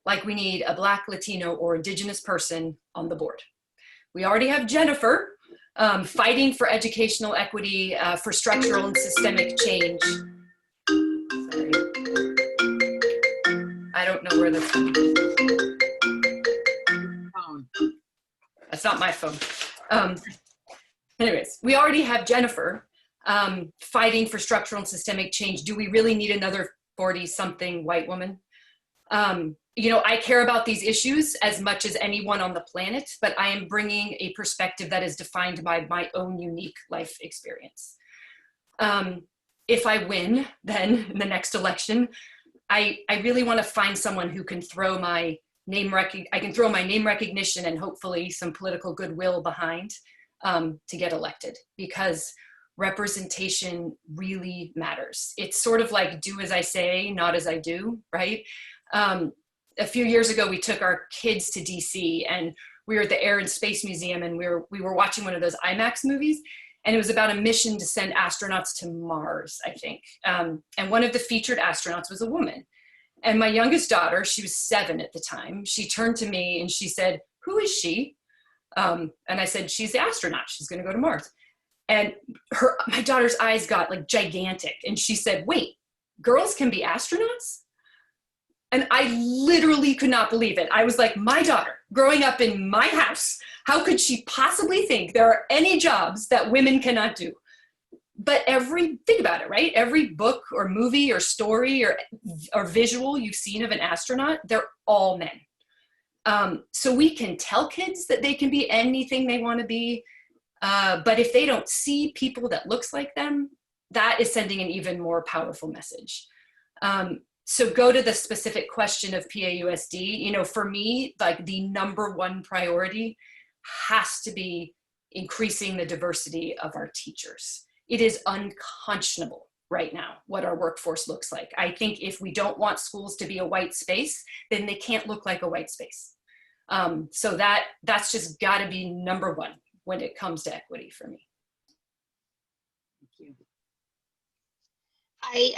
like we need a Black, Latino, or Indigenous person on the board. We already have Jennifer fighting for educational equity, for structural and systemic change. Sorry. I don't know where that's coming from. That's not my phone. Anyways, we already have Jennifer fighting for structural and systemic change. Do we really need another 40-something white woman? You know, I care about these issues as much as anyone on the planet, but I am bringing a perspective that is defined by my own unique life experience. If I win, then in the next election, I really want to find someone who can throw my name recognition and hopefully some political goodwill behind to get elected, because representation really matters. It's sort of like do as I say, not as I do, right? A few years ago, we took our kids to DC and we were at the Air and Space Museum, and we were watching one of those IMAX movies, and it was about a mission to send astronauts to Mars, I think. And one of the featured astronauts was a woman. And my youngest daughter, she was 7 at the time, she turned to me and she said, "Who is she?" And I said, "She's the astronaut. She's going to go to Mars." And my daughter's eyes got like gigantic. And she said, "Wait, girls can be astronauts?" And I literally could not believe it. I was like, my daughter, growing up in my house, how could she possibly think there are any jobs that women cannot do? But think about it, right? Every book or movie or story or visual you've seen of an astronaut, they're all men. So we can tell kids that they can be anything they want to be. But if they don't see people that looks like them, that is sending an even more powerful message. So go to the specific question of PAUSD. You know, for me, like the #1 priority has to be increasing the diversity of our teachers. It is unconscionable right now what our workforce looks like. I think if we don't want schools to be a white space, then they can't look like a white space. So that's just got to be #1 when it comes to equity for me. Thank you.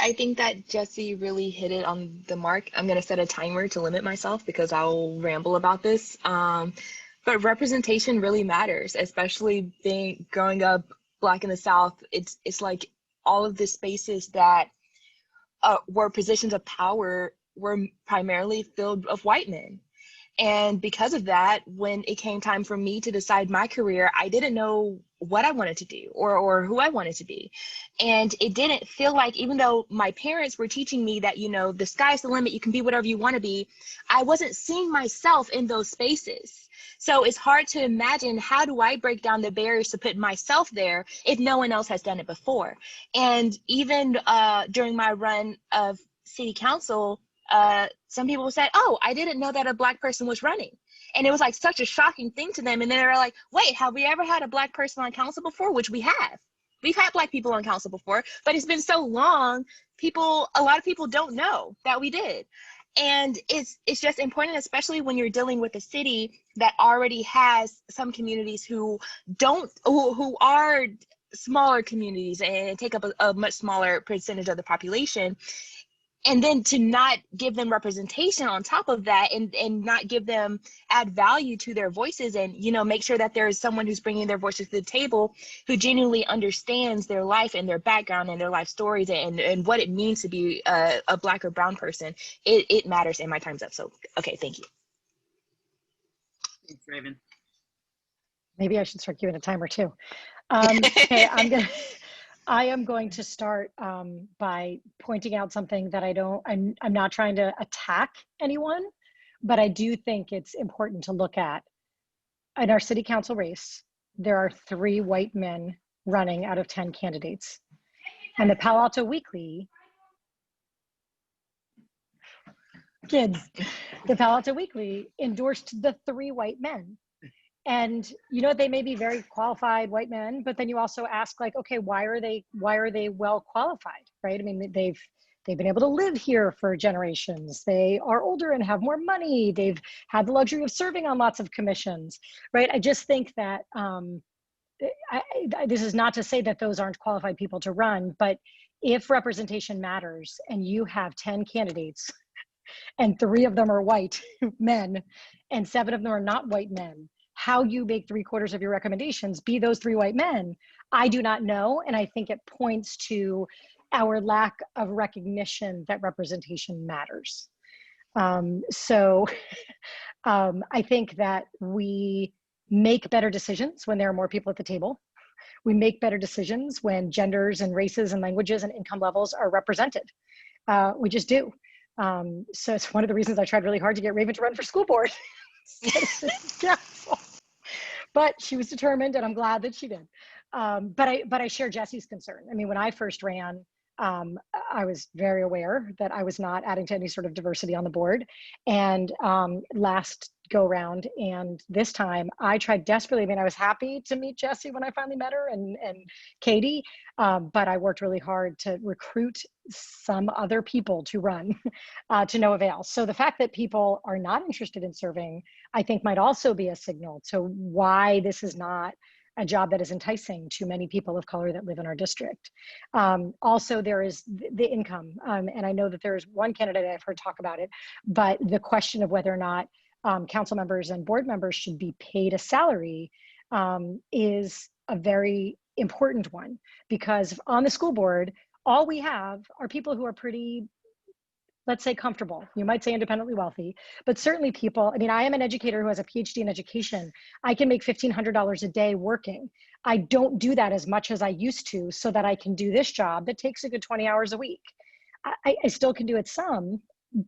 I think that Jesse really hit it on the mark. I'm going to set a timer to limit myself because I'll ramble about this. But representation really matters, especially growing up Black in the South. It's like all of the spaces that were positions of power were primarily filled with white men. And because of that, when it came time for me to decide my career, I didn't know what I wanted to do or who I wanted to be. And it didn't feel like, even though my parents were teaching me that, you know, the sky's the limit, you can be whatever you want to be, I wasn't seeing myself in those spaces. So it's hard to imagine, how do I break down the barriers to put myself there if no one else has done it before? And even during my run of city council, some people said, oh, I didn't know that a Black person was running. And it was like such a shocking thing to them. And then they were like, wait, have we ever had a Black person on council before? Which we have. We've had Black people on council before, but it's been so long, a lot of people don't know that we did. And it's just important, especially when you're dealing with a city that already has some communities who are smaller communities and take up a much smaller percentage of the population. And then to not give them representation on top of that, and not add value to their voices, and, you know, make sure that there is someone who's bringing their voices to the table, who genuinely understands their life and their background and their life stories and what it means to be a Black or brown person. It matters, and my time's up. So, okay, thank you. Thanks, Raven. Maybe I should start giving a timer too. Okay, I am going to start by pointing out something that I'm not trying to attack anyone, but I do think it's important to look at. In our city council race, there are 3 white men running out of 10 candidates. And the Palo Alto Weekly, the Palo Alto Weekly endorsed the 3 white men. And, you know, they may be very qualified white men, but then you also ask, like, okay, why are they well qualified, right? I mean, they've been able to live here for generations. They are older and have more money. They've had the luxury of serving on lots of commissions, right? I just think that this is not to say that those aren't qualified people to run, but if representation matters and you have 10 candidates and 3 of them are white men and 7 of them are not white men, how you make 3/4 of your recommendations be those 3 white men, I do not know. And I think it points to our lack of recognition that representation matters. So I think that we make better decisions when there are more people at the table. We make better decisions when genders and races and languages and income levels are represented. We just do. So it's one of the reasons I tried really hard to get Raven to run for school board. But she was determined, and I'm glad that she did. But I share Jesse's concern. I mean, when I first ran, I was very aware that I was not adding to any sort of diversity on the board. And last go round, and this time I tried desperately. I mean, I was happy to meet Jesse when I finally met her, and Katie, but I worked really hard to recruit some other people to run to no avail. So the fact that people are not interested in serving, I think, might also be a signal to why this is not a job that is enticing to many people of color that live in our district. Also, there is the income. And I know that there's one candidate I've heard talk about it, but the question of whether or not council members and board members should be paid a salary is a very important one, because on the school board, all we have are people who are pretty, let's say, comfortable. You might say independently wealthy, but certainly people, I mean, I am an educator who has a PhD in education. I can make $1,500 a day working. I don't do that as much as I used to so that I can do this job that takes a good 20 hours a week. I still can do it some,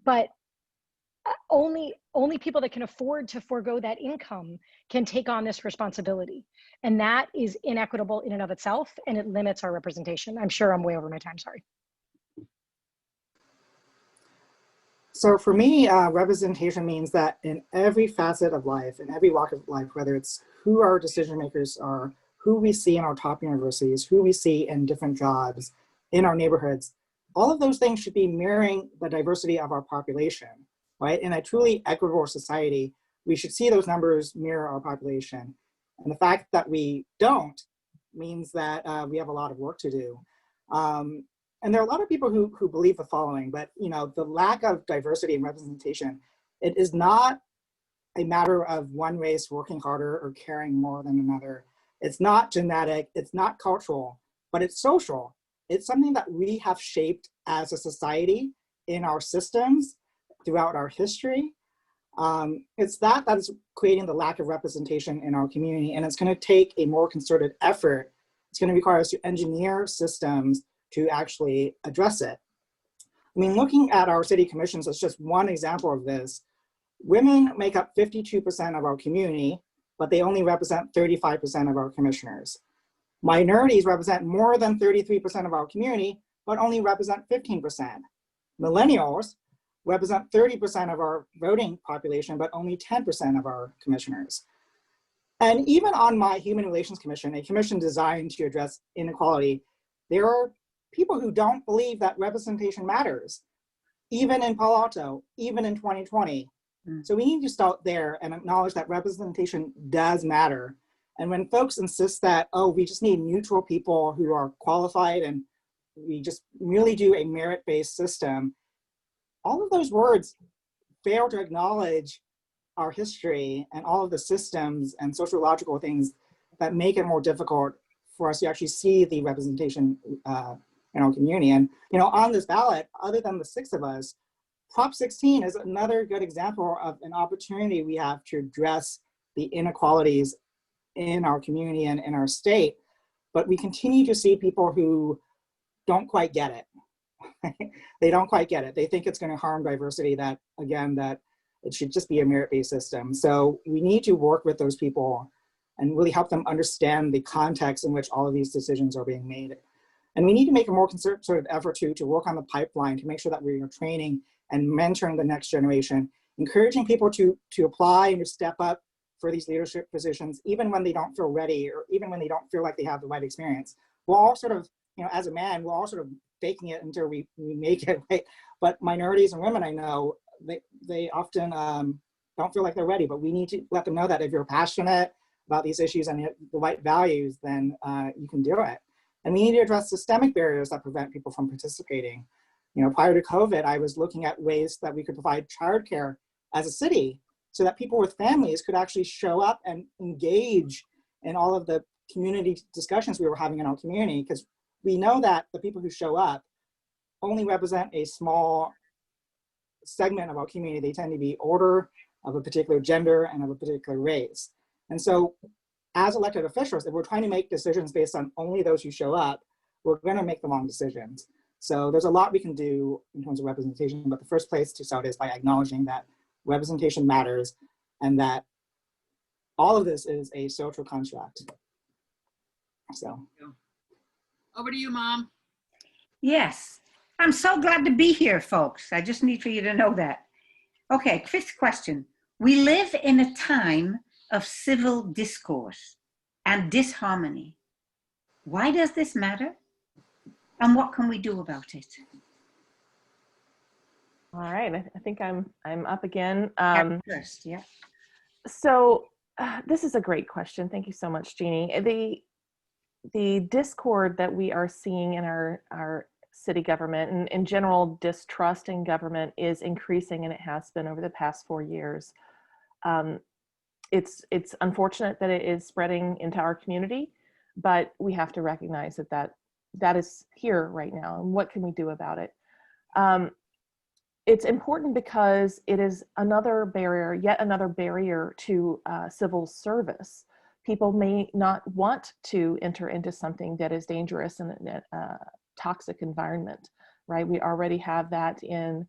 but only people that can afford to forego that income can take on this responsibility. And that is inequitable in and of itself, and it limits our representation. I'm sure I'm way over my time, sorry. So for me, representation means that in every facet of life, in every walk of life, whether it's who our decision makers are, who we see in our top universities, who we see in different jobs, in our neighborhoods, all of those things should be mirroring the diversity of our population, right? In a truly equitable society, we should see those numbers mirror our population. And the fact that we don't means that we have a lot of work to do. And there are a lot of people who believe the following, but the lack of diversity and representation, it is not a matter of one race working harder or caring more than another. It's not genetic, it's not cultural, but it's social. It's something that we have shaped as a society in our systems throughout our history. It's that is creating the lack of representation in our community, and it's going to take a more concerted effort. It's going to require us to engineer systems to actually address it. I mean, looking at our city commissions as just one example of this, women make up 52% of our community, but they only represent 35% of our commissioners. Minorities represent more than 33% of our community, but only represent 15%. Millennials represent 30% of our voting population, but only 10% of our commissioners. And even on my Human Relations Commission, a commission designed to address inequality, there are people who don't believe that representation matters, even in Palo Alto, even in 2020. So we need to start there and acknowledge that representation does matter. And when folks insist that, oh, we just need neutral people who are qualified and we just merely do a merit-based system, all of those words fail to acknowledge our history and all of the systems and sociological things that make it more difficult for us to actually see the representation in our community. And on this ballot, other than the 6 of us, Prop 16 is another good example of an opportunity we have to address the inequalities in our community and in our state. But we continue to see people who don't quite get it. They don't quite get it. They think it's going to harm diversity, that it should just be a merit-based system. So we need to work with those people and really help them understand the context in which all of these decisions are being made. And we need to make a more concerted effort to work on the pipeline to make sure that we are training and mentoring the next generation, encouraging people to apply and to step up for these leadership positions, even when they don't feel ready or even when they don't feel like they have the right experience. We're all sort of, as a man, we're all sort of faking it until we make it, right? But minorities and women, I know, they often don't feel like they're ready, but we need to let them know that if you're passionate about these issues and the right values, then you can do it. And we need to address systemic barriers that prevent people from participating. Prior to COVID, I was looking at ways that we could provide childcare as a city so that people with families could actually show up and engage in all of the community discussions we were having in our community, because we know that the people who show up only represent a small segment of our community. They tend to be older, of a particular gender, and of a particular race. And so as elected officials, if we're trying to make decisions based on only those who show up, we're going to make the wrong decisions. So there's a lot we can do in terms of representation, but the first place to start is by acknowledging that representation matters and that all of this is a social construct. So. Over to you, Mom. Yes, I'm so glad to be here, folks. I just need for you to know that. Okay, 5th question. We live in a time of civil discourse and disharmony. Why does this matter? And what can we do about it? All right, I think I'm up again. First, yeah. So this is a great question. Thank you so much, Jeannie. The discord that we are seeing in our city government and in general distrust in government is increasing, and it has been over the past 4 years. It's unfortunate that it is spreading into our community, but we have to recognize that is here right now, and what can we do about it? It's important because it is yet another barrier to civil service. People may not want to enter into something that is dangerous and a toxic environment, right? We already have that in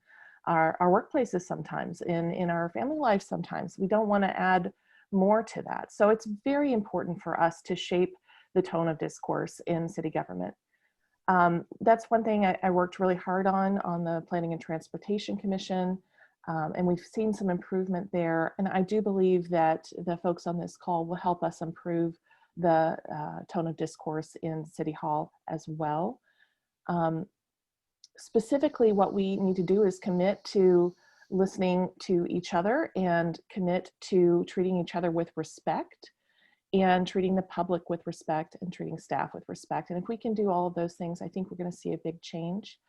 our workplaces sometimes, in our family life sometimes. We don't want to add more to that. So it's very important for us to shape the tone of discourse in city government. That's one thing I worked really hard on the Planning and Transportation Commission, and we've seen some improvement there. And I do believe that the folks on this call will help us improve the tone of discourse in City Hall as well. Specifically, what we need to do is commit to listening to each other and commit to treating each other with respect, and treating the public with respect, and treating staff with respect. And if we can do all of those things, I think we're going to see a big change.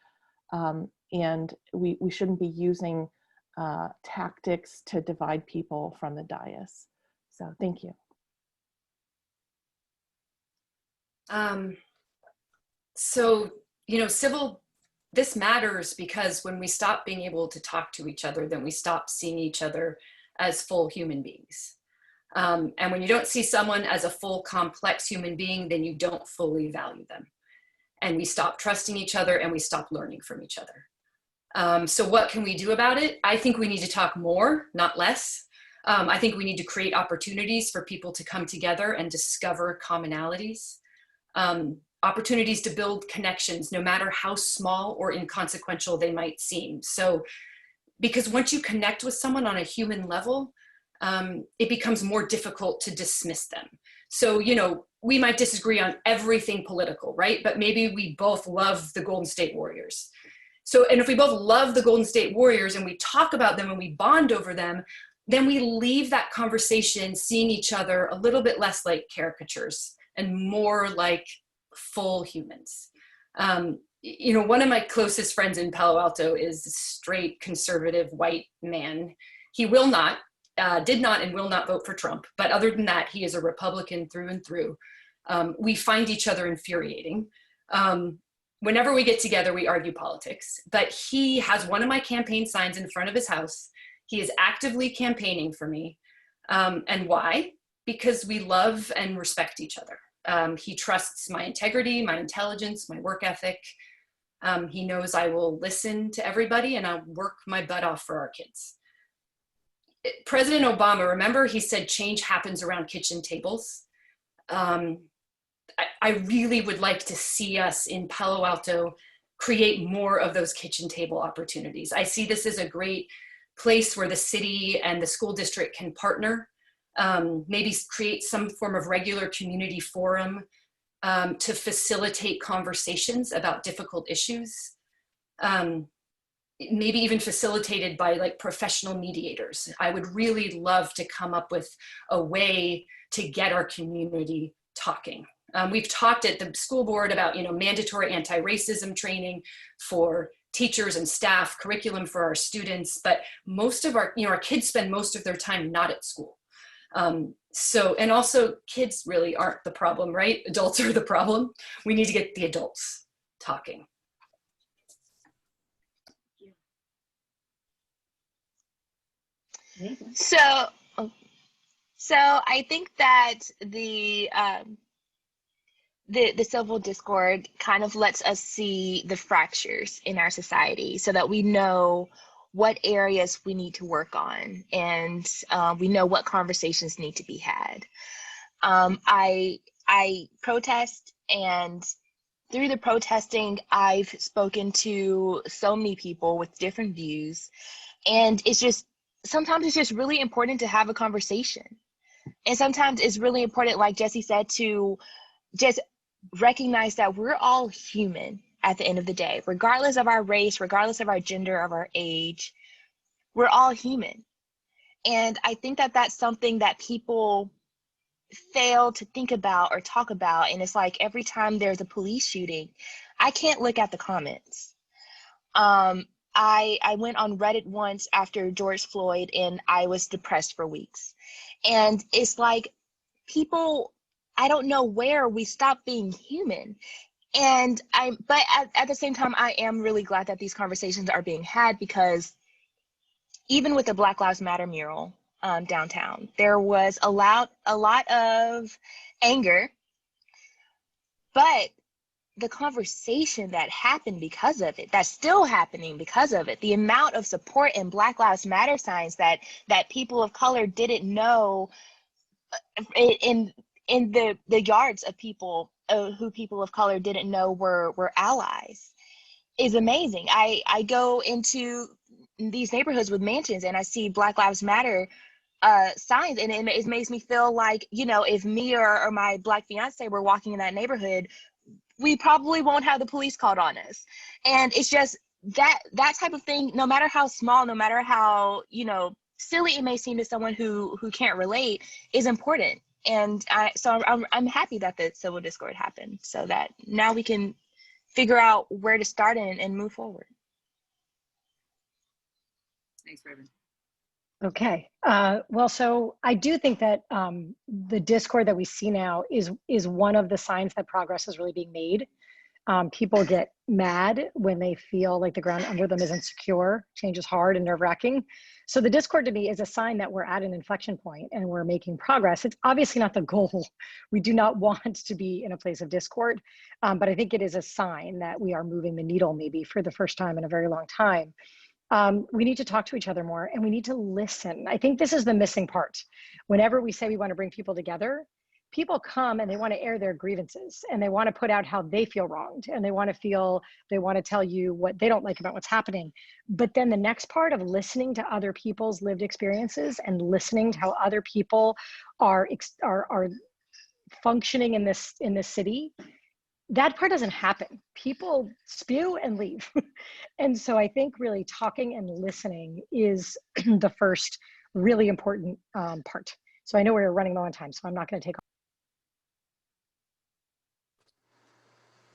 And we shouldn't be using tactics to divide people from the dais. So thank you. So, this matters because when we stop being able to talk to each other, then we stop seeing each other as full human beings. And when you don't see someone as a full, complex human being, then you don't fully value them. And we stop trusting each other, and we stop learning from each other. So what can we do about it? I think we need to talk more, not less. I think we need to create opportunities for people to come together and discover commonalities. Opportunities to build connections, no matter how small or inconsequential they might seem. So, because once you connect with someone on a human level, it becomes more difficult to dismiss them. So, we might disagree on everything political, right? But maybe we both love the Golden State Warriors. So, and if we both love the Golden State Warriors and we talk about them and we bond over them, then we leave that conversation seeing each other a little bit less like caricatures and more like full humans. One of my closest friends in Palo Alto is a straight conservative white man. He did not and will not vote for Trump. But other than that, he is a Republican through and through. We find each other infuriating. Whenever we get together, we argue politics. But he has one of my campaign signs in front of his house. He is actively campaigning for me. And why? Because we love and respect each other. He trusts my integrity, my intelligence, my work ethic. He knows I will listen to everybody and I'll work my butt off for our kids. President Obama, remember, he said change happens around kitchen tables. I really would like to see us in Palo Alto create more of those kitchen table opportunities. I see this as a great place where the city and the school district can partner. Maybe create some form of regular community forum to facilitate conversations about difficult issues. Maybe even facilitated by like professional mediators. I would really love to come up with a way to get our community talking. We've talked at the school board about, mandatory anti-racism training for teachers and staff, curriculum for our students, but most of our kids spend most of their time not at school. And also kids really aren't the problem, right? Adults are the problem. We need to get the adults talking. So I think that the civil discord kind of lets us see the fractures in our society so that we know what areas we need to work on, and we know what conversations need to be had. I protest, and through the protesting, I've spoken to so many people with different views, and sometimes it's just really important to have a conversation. And sometimes it's really important, like Jesse said, to just recognize that we're all human at the end of the day, regardless of our race, regardless of our gender, of our age, we're all human. And I think that that's something that people fail to think about or talk about. And it's like every time there's a police shooting, I can't look at the comments. I went on Reddit once after George Floyd, and I was depressed for weeks. And it's like people, I don't know where we stop being human. And but at the same time, I am really glad that these conversations are being had, because even with the Black Lives Matter mural downtown, there was a lot of anger, but the conversation that happened because of it, that's still happening because of it, the amount of support in Black Lives Matter signs that people of color didn't know in the yards of people who people of color didn't know were allies is amazing. I go into these neighborhoods with mansions and I see Black Lives Matter signs, and it makes me feel like, you know, if me or my Black fiance were walking in that neighborhood, we probably won't have the police called on us. And it's just that type of thing, no matter how small, no matter how, you know, silly it may seem to someone who can't relate, is important. And I'm happy that the Civil Discord happened, so that now we can figure out where to start and move forward. Thanks, Raven. Okay. Well, so I do think that the discord that we see now is one of the signs that progress is really being made. People get mad when they feel like the ground under them isn't secure. Change is hard and nerve-wracking. So the discord to me is a sign that we're at an inflection point and we're making progress. It's obviously not the goal. We do not want to be in a place of discord, but I think it is a sign that we are moving the needle maybe for the first time in a very long time. We need to talk to each other more and we need to listen. I think this is the missing part. Whenever we say we want to bring people together, people come and they want to air their grievances and they want to put out how they feel wronged and they want to tell you what they don't like about what's happening. But then the next part of listening to other people's lived experiences and listening to how other people are functioning in this city, that part doesn't happen. People spew and leave. And so I think really talking and listening is the first really important part. So I know we're running low on time, so I'm not going to take.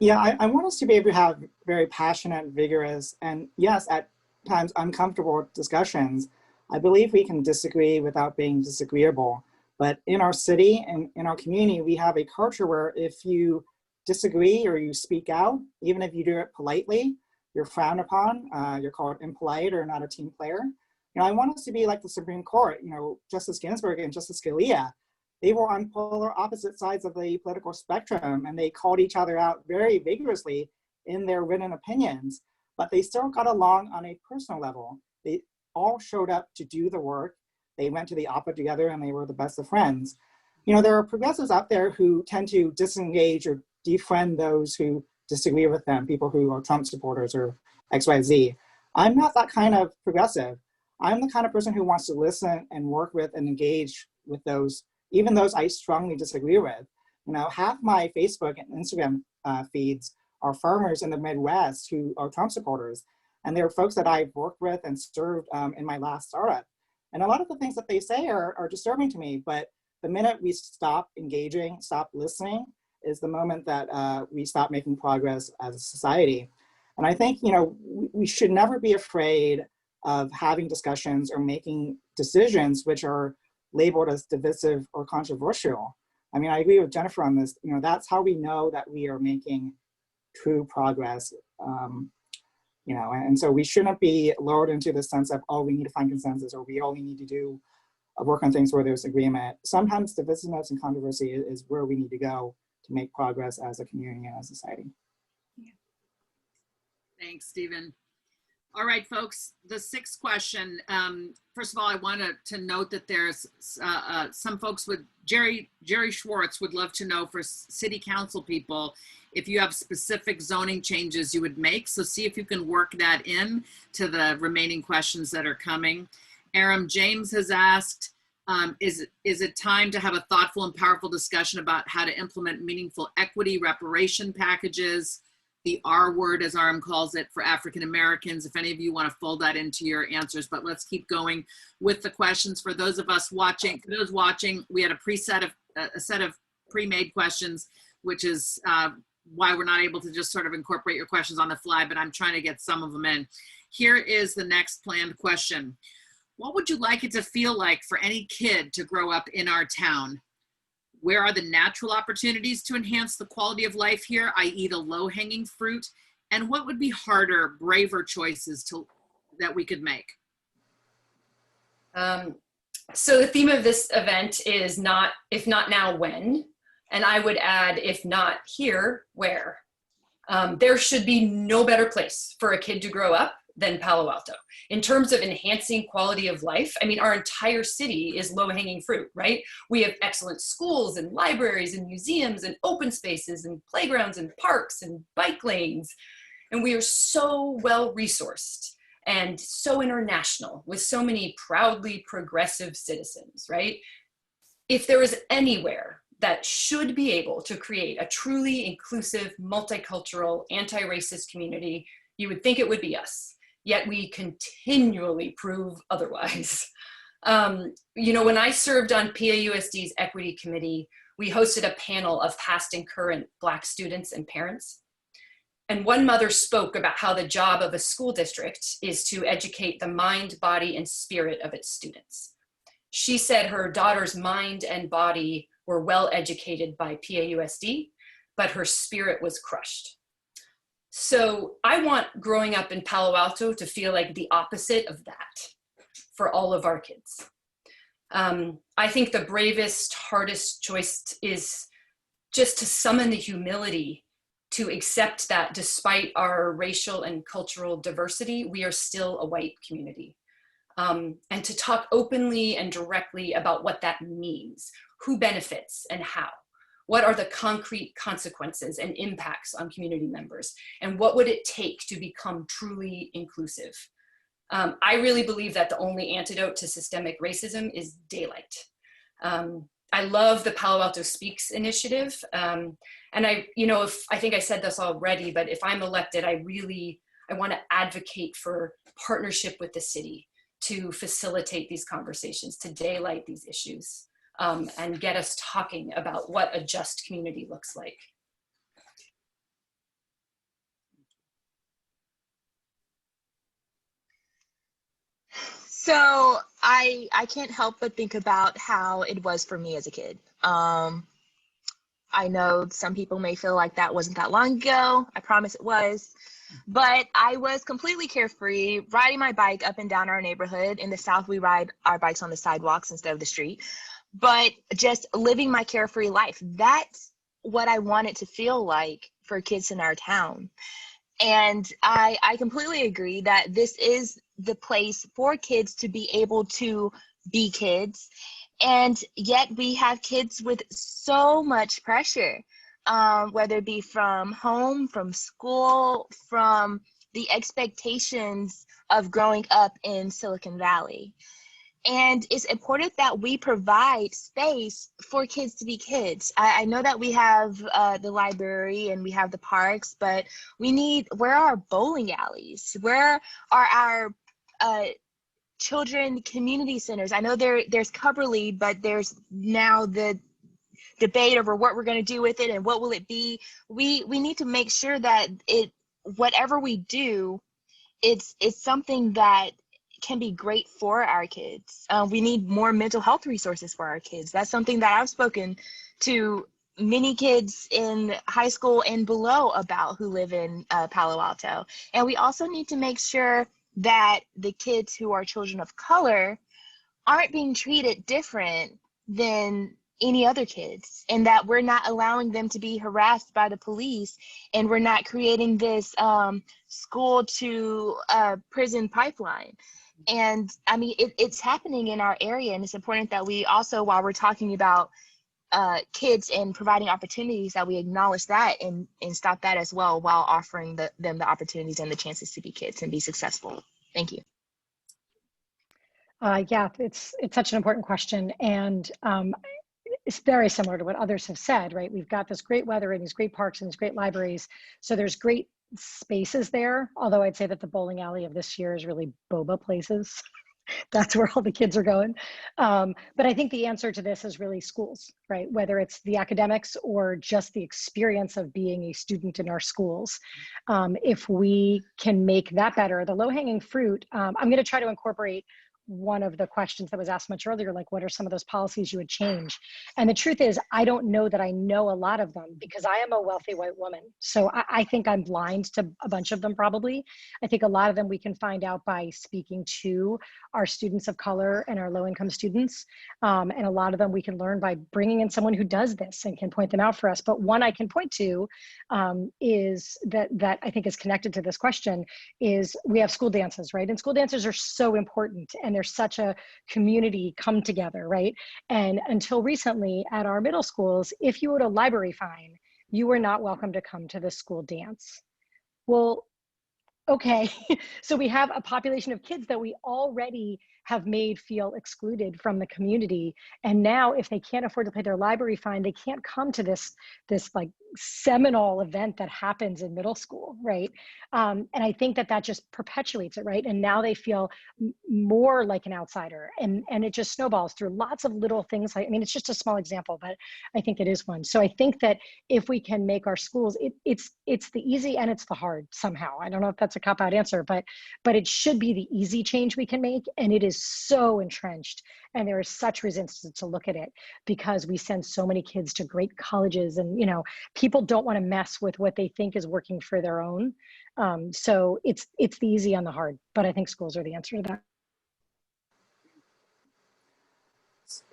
Yeah, I want us to be able to have very passionate, vigorous, and yes, at times uncomfortable discussions. I believe we can disagree without being disagreeable. But in our city and in our community, we have a culture where if you disagree or you speak out, even if you do it politely, you're frowned upon, you're called impolite or not a team player. You know, I want us to be like the Supreme Court. You know, Justice Ginsburg and Justice Scalia, they were on polar opposite sides of the political spectrum and they called each other out very vigorously in their written opinions, but they still got along on a personal level. They all showed up to do the work. They went to the opera together and they were the best of friends. You know, there are progressives out there who tend to disengage or defriend those who disagree with them, people who are Trump supporters or XYZ. I'm not that kind of progressive. I'm the kind of person who wants to listen and work with and engage with those, even those I strongly disagree with. You know, half my Facebook and Instagram feeds are farmers in the Midwest who are Trump supporters. And they're folks that I've worked with and served in my last startup. And a lot of the things that they say are disturbing to me, but the minute we stop engaging, stop listening, is the moment that we stop making progress as a society. And I think, you know, we should never be afraid of having discussions or making decisions which are labeled as divisive or controversial. I mean, I agree with Jennifer on this. You know, that's how we know that we are making true progress. You know, and so we shouldn't be lured into the sense of, oh, we need to find consensus or we only need to do work on things where there's agreement. Sometimes divisiveness and controversy is where we need to go to make progress as a community and as a society. Yeah. Thanks, Stephen. All right, folks, the sixth question. First of all, I want to note that there's some folks with Jerry Schwartz would love to know for city council people if you have specific zoning changes you would make. So see if you can work that in to the remaining questions that are coming. Aram James has asked, is it time to have a thoughtful and powerful discussion about how to implement meaningful equity reparation packages, the R word, as Aram calls it, for African Americans? If any of you want to fold that into your answers, but let's keep going with the questions. For those of us watching, we had a set of pre-made questions, which is why we're not able to just sort of incorporate your questions on the fly, but I'm trying to get some of them in. Here is the next planned question. What would you like it to feel like for any kid to grow up in our town? Where are the natural opportunities to enhance the quality of life here, i.e. the low-hanging fruit? And what would be harder, braver choices that we could make? So the theme of this event is if not now, when? And I would add, if not here, where? There should be no better place for a kid to grow up than Palo Alto. In terms of enhancing quality of life, I mean, our entire city is low-hanging fruit, right? We have excellent schools and libraries and museums and open spaces and playgrounds and parks and bike lanes. And we are so well-resourced and so international with so many proudly progressive citizens, right? If there is anywhere that should be able to create a truly inclusive, multicultural, anti-racist community, you would think it would be us. Yet we continually prove otherwise. When I served on PAUSD's Equity Committee, we hosted a panel of past and current Black students and parents. And one mother spoke about how the job of a school district is to educate the mind, body, and spirit of its students. She said her daughter's mind and body were well educated by PAUSD, but her spirit was crushed. So I want growing up in Palo Alto to feel like the opposite of that for all of our kids. I think the bravest, hardest choice is just to summon the humility to accept that despite our racial and cultural diversity, we are still a white community. And to talk openly and directly about what that means, who benefits and how. What are the concrete consequences and impacts on community members? And what would it take to become truly inclusive? I really believe that the only antidote to systemic racism is daylight. I love the Palo Alto Speaks initiative. And I think I said this already, but if I'm elected, I want to advocate for partnership with the city to facilitate these conversations, to daylight these issues. And get us talking about what a just community looks like. So I can't help but think about how it was for me as a kid. I know some people may feel like that wasn't that long ago. I promise it was. But I was completely carefree, riding my bike up and down our neighborhood. In the South, we ride our bikes on the sidewalks instead of the street. But just living my carefree life. That's what I want it to feel like for kids in our town. And I completely agree that this is the place for kids to be able to be kids. And yet we have kids with so much pressure, whether it be from home, from school, from the expectations of growing up in Silicon Valley. And it's important that we provide space for kids to be kids. I know that we have the library and we have the parks, but where are our bowling alleys? Where are our children community centers? I know there's Cubberley, but there's now the debate over what we're going to do with it and what will it be. We need to make sure that whatever we do, it's something that can be great for our kids. We need more mental health resources for our kids. That's something that I've spoken to many kids in high school and below about who live in Palo Alto. And we also need to make sure that the kids who are children of color aren't being treated different than any other kids, and that we're not allowing them to be harassed by the police, and we're not creating this school to prison pipeline. And I mean, it's happening in our area, and it's important that we also, while we're talking about kids and providing opportunities, that we acknowledge that and stop that as well, while offering them the opportunities and the chances to be kids and be successful. Thank you. Yeah, it's such an important question, and it's very similar to what others have said, right? We've got this great weather and these great parks and these great libraries, so there's great spaces there, although I'd say that the bowling alley of this year is really boba places. That's where all the kids are going. But I think the answer to this is really schools, right? Whether it's the academics or just the experience of being a student in our schools. If we can make that better, the low-hanging fruit, I'm going to try to incorporate one of the questions that was asked much earlier, like what are some of those policies you would change? And the truth is, I don't know that I know a lot of them because I am a wealthy white woman. So I think I'm blind to a bunch of them probably. I think a lot of them we can find out by speaking to our students of color and our low-income students. And a lot of them we can learn by bringing in someone who does this and can point them out for us. But one I can point to is that I think is connected to this question is we have school dances, right? And school dances are so important and there's such a community come together, right? And until recently at our middle schools, if you owed a library fine, you were not welcome to come to the school dance. Well, okay, so we have a population of kids that we already have made feel excluded from the community. And now if they can't afford to pay their library fine, they can't come to this like seminal event that happens in middle school, right? And I think that just perpetuates it, right? And now they feel more like an outsider and it just snowballs through lots of little things. I mean, it's just a small example, but I think it is one. So I think that if we can make our schools, it's the easy and it's the hard somehow. I don't know if that's a cop-out answer, but it should be the easy change we can make. And it is so entrenched and there is such resistance to look at it because we send so many kids to great colleges and, you know, people don't want to mess with what they think is working for their own. So it's the easy and the hard, but I think schools are the answer to that.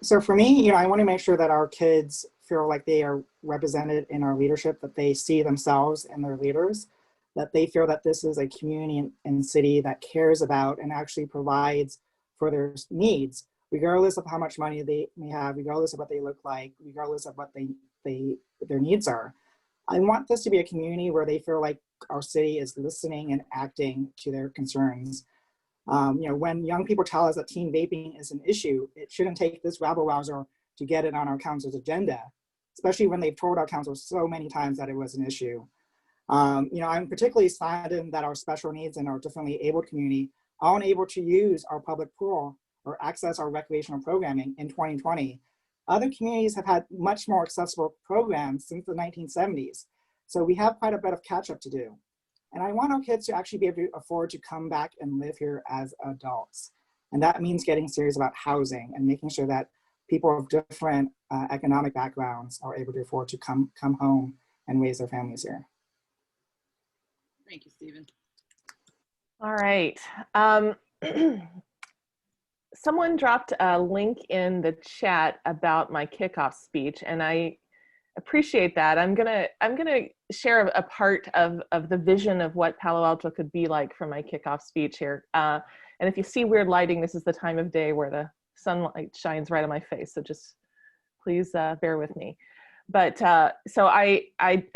So for me, you know, I want to make sure that our kids feel like they are represented in our leadership, that they see themselves in their leaders, that they feel that this is a community and city that cares about and actually provides for their needs, regardless of how much money they may have, regardless of what they look like, regardless of what their needs are. I want this to be a community where they feel like our city is listening and acting to their concerns. You know, when young people tell us that teen vaping is an issue, it shouldn't take this rabble-rouser to get it on our council's agenda, especially when they've told our council so many times that it was an issue. You know, I'm particularly saddened that our special needs and our differently abled community aren't able to use our public pool or access our recreational programming in 2020. Other communities have had much more accessible programs since the 1970s. So we have quite a bit of catch up to do. And I want our kids to actually be able to afford to come back and live here as adults. And that means getting serious about housing and making sure that people of different economic backgrounds are able to afford to come home and raise their families here. Thank you, Stephen. All right. Someone dropped a link in the chat about my kickoff speech, and I appreciate that. I'm gonna share a part of the vision of what Palo Alto could be like for my kickoff speech here. And if you see weird lighting, this is the time of day where the sunlight shines right on my face. So just please bear with me. But so I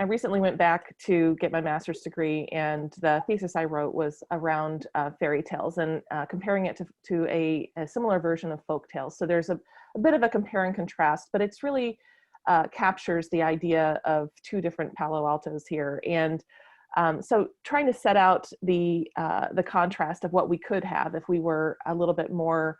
recently went back to get my master's degree, and the thesis I wrote was around fairy tales and comparing it to a similar version of folk tales. So there's a bit of a compare and contrast, but it's really captures the idea of two different Palo Altos here. And so trying to set out the contrast of what we could have if we were a little bit more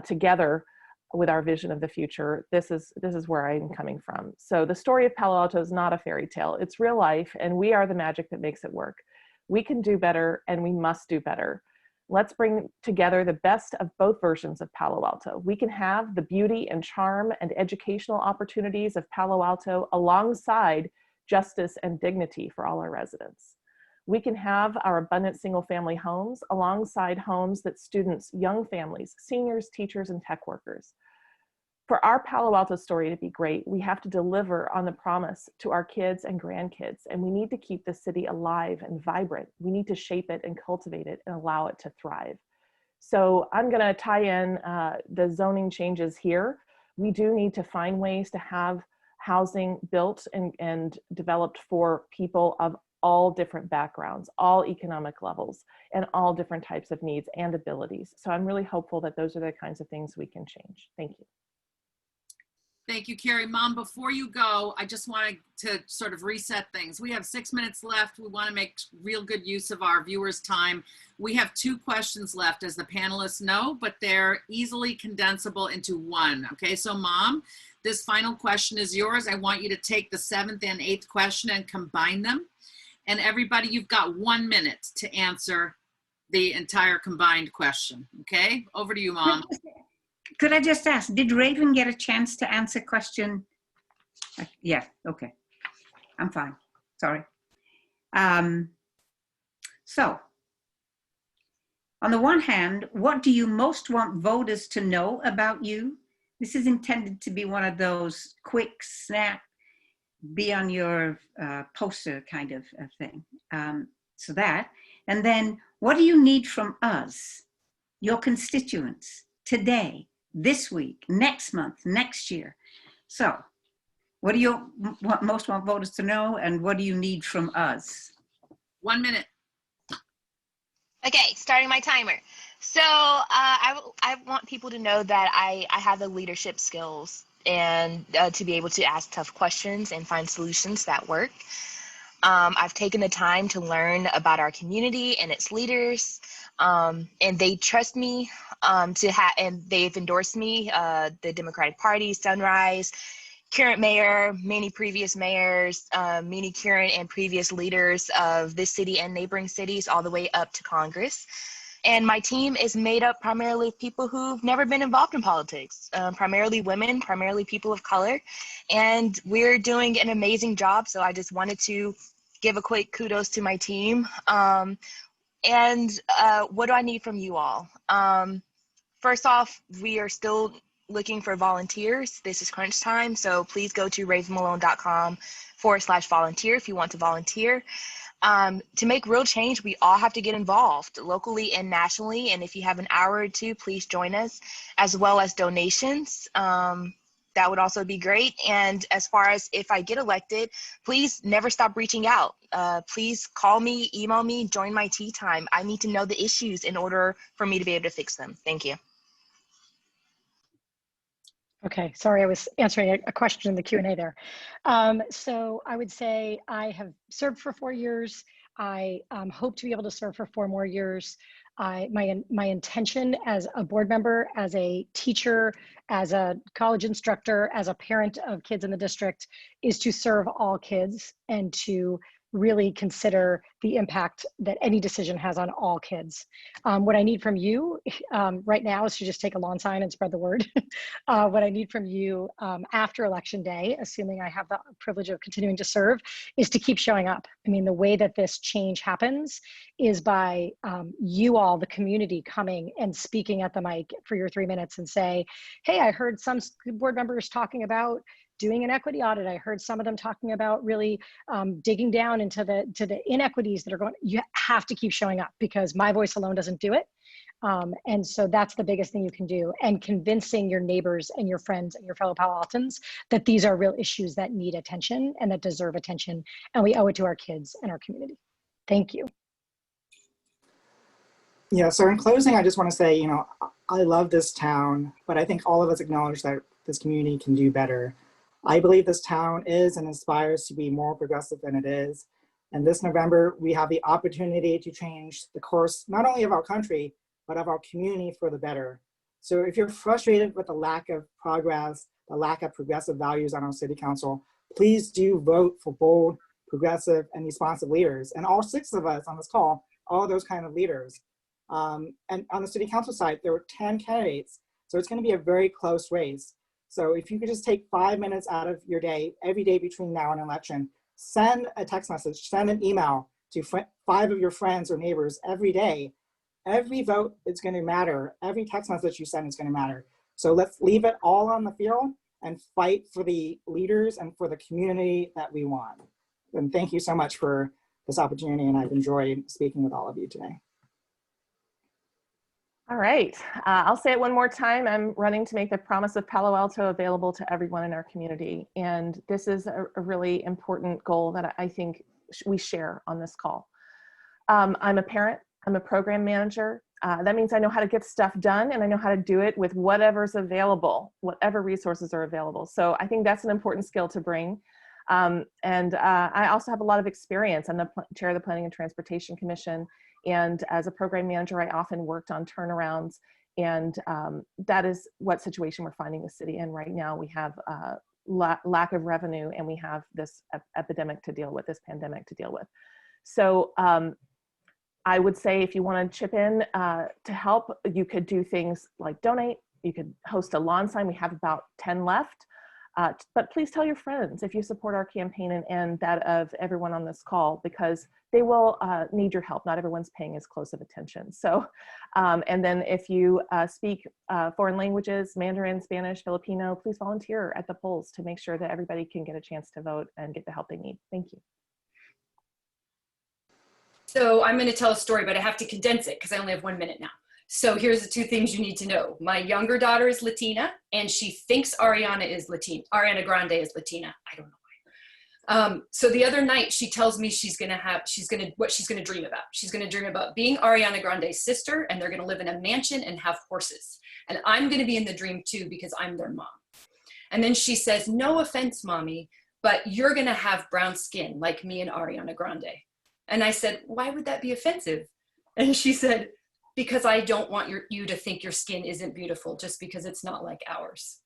together with our vision of the future. This is where I'm coming from. So the story of Palo Alto is not a fairy tale. It's real life, and we are the magic that makes it work. We can do better, and we must do better. Let's bring together the best of both versions of Palo Alto. We can have the beauty and charm and educational opportunities of Palo Alto alongside justice and dignity for all our residents. We can have our abundant single-family homes alongside homes that students, young families, seniors, teachers, and tech workers. For our Palo Alto story to be great, we have to deliver on the promise to our kids and grandkids, and we need to keep the city alive and vibrant. We need to shape it and cultivate it and allow it to thrive. So I'm gonna tie in the zoning changes here. We do need to find ways to have housing built and developed for people of all different backgrounds, all economic levels, and all different types of needs and abilities. So I'm really hopeful that those are the kinds of things we can change. Thank you. Thank you, Cari. Mom, before you go, I just wanted to sort of reset things. We have 6 minutes left. We want to make real good use of our viewers' time. We have 2 questions left, as the panelists know, but they're easily condensable into one. Okay, so Mom, this final question is yours. I want you to take the 7th and 8th question and combine them. And everybody, you've got 1 minute to answer the entire combined question. Okay, over to you, Mom. Could I just ask, did Raven get a chance to answer question? Yeah, okay. I'm fine, sorry. So, on the one hand, what do you most want voters to know about you? This is intended to be one of those quick snap, be on your poster kind of thing. So that, and then what do you need from us, your constituents, today, this week, next month, next year? So what do you most want voters to know, and what do you need from us? 1 minute. Okay, starting my timer. So I want people to know that I have the leadership skills and to be able to ask tough questions and find solutions that work. I've taken the time to learn about our community and its leaders, and they trust me and they've endorsed me, the Democratic Party, Sunrise, current mayor, many previous mayors, many current and previous leaders of this city and neighboring cities, all the way up to Congress. And my team is made up primarily of people who've never been involved in politics, primarily women, primarily people of color. And we're doing an amazing job. So I just wanted to give a quick kudos to my team. What do I need from you all? First off, we are still looking for volunteers. This is crunch time, so please go to ravenmalone.com/volunteer if you want to volunteer. To make real change, we all have to get involved locally and nationally. And if you have an hour or two, please join us, as well as donations. That would also be great. And as far as if I get elected, please never stop reaching out. Please call me, email me, join my tea time. I need to know the issues in order for me to be able to fix them. Thank you. Okay, sorry, I was answering a question in the Q&A there. So I would say I have served for 4 years. I hope to be able to serve for 4 more years. My intention as a board member, as a teacher, as a college instructor, as a parent of kids in the district, is to serve all kids and to really consider the impact that any decision has on all kids. What I need from you right now is to just take a lawn sign and spread the word. What I need from you after Election Day, assuming I have the privilege of continuing to serve, is to keep showing up. I mean, the way that this change happens is by you all, the community, coming and speaking at the mic for your 3 minutes and say, hey, I heard some board members talking about doing an equity audit. I heard some of them talking about really digging down into the inequities that are going. You have to keep showing up, because my voice alone doesn't do it. And so that's the biggest thing you can do, and convincing your neighbors and your friends and your fellow Palo Altans that these are real issues that need attention and that deserve attention, and we owe it to our kids and our community. Thank you. Yeah, so in closing, I just want to say, you know, I love this town, but I think all of us acknowledge that this community can do better. I believe this town is and aspires to be more progressive than it is. And this November, we have the opportunity to change the course, not only of our country, but of our community for the better. So if you're frustrated with the lack of progress, the lack of progressive values on our city council, please do vote for bold, progressive, and responsive leaders. And all 6 of us on this call, all those kind of leaders. And on the city council side, there were 10 candidates. So it's going to be a very close race. So if you could just take 5 minutes out of your day, every day between now and election, send a text message, send an email to 5 of your friends or neighbors every day. Every vote is going to matter. Every text message you send is going to matter. So let's leave it all on the field and fight for the leaders and for the community that we want. And thank you so much for this opportunity, and I've enjoyed speaking with all of you today. All right, I'll say it one more time. I'm running to make the promise of Palo Alto available to everyone in our community. And this is a really important goal that I think we share on this call. I'm a parent, I'm a program manager. That means I know how to get stuff done, and I know how to do it with whatever's available, whatever resources are available. So I think that's an important skill to bring. I also have a lot of experience. I'm the chair of the Planning and Transportation Commission. And as a program manager, I often worked on turnarounds, and that is what situation we're finding the city in right now. We have lack of revenue, and we have this epidemic to deal with, this pandemic to deal with. So I would say if you want to chip in to help, you could do things like donate. You could host a lawn sign. We have about 10 left. But please tell your friends if you support our campaign and that of everyone on this call, because they will need your help. Not everyone's paying as close of attention. So, and then if you speak foreign languages, Mandarin, Spanish, Filipino, please volunteer at the polls to make sure that everybody can get a chance to vote and get the help they need. Thank you. So I'm going to tell a story, but I have to condense it because I only have 1 minute now. So here's the 2 things you need to know. My younger daughter is Latina, and she thinks Ariana Grande is Latina. I don't know why. So the other night she tells me what she's going to dream about. She's going to dream about being Ariana Grande's sister, and they're going to live in a mansion and have horses. And I'm going to be in the dream too because I'm their mom. And then she says, "No offense, mommy, but you're going to have brown skin like me and Ariana Grande." And I said, "Why would that be offensive?" And she said, "Because I don't want you to think your skin isn't beautiful just because it's not like ours."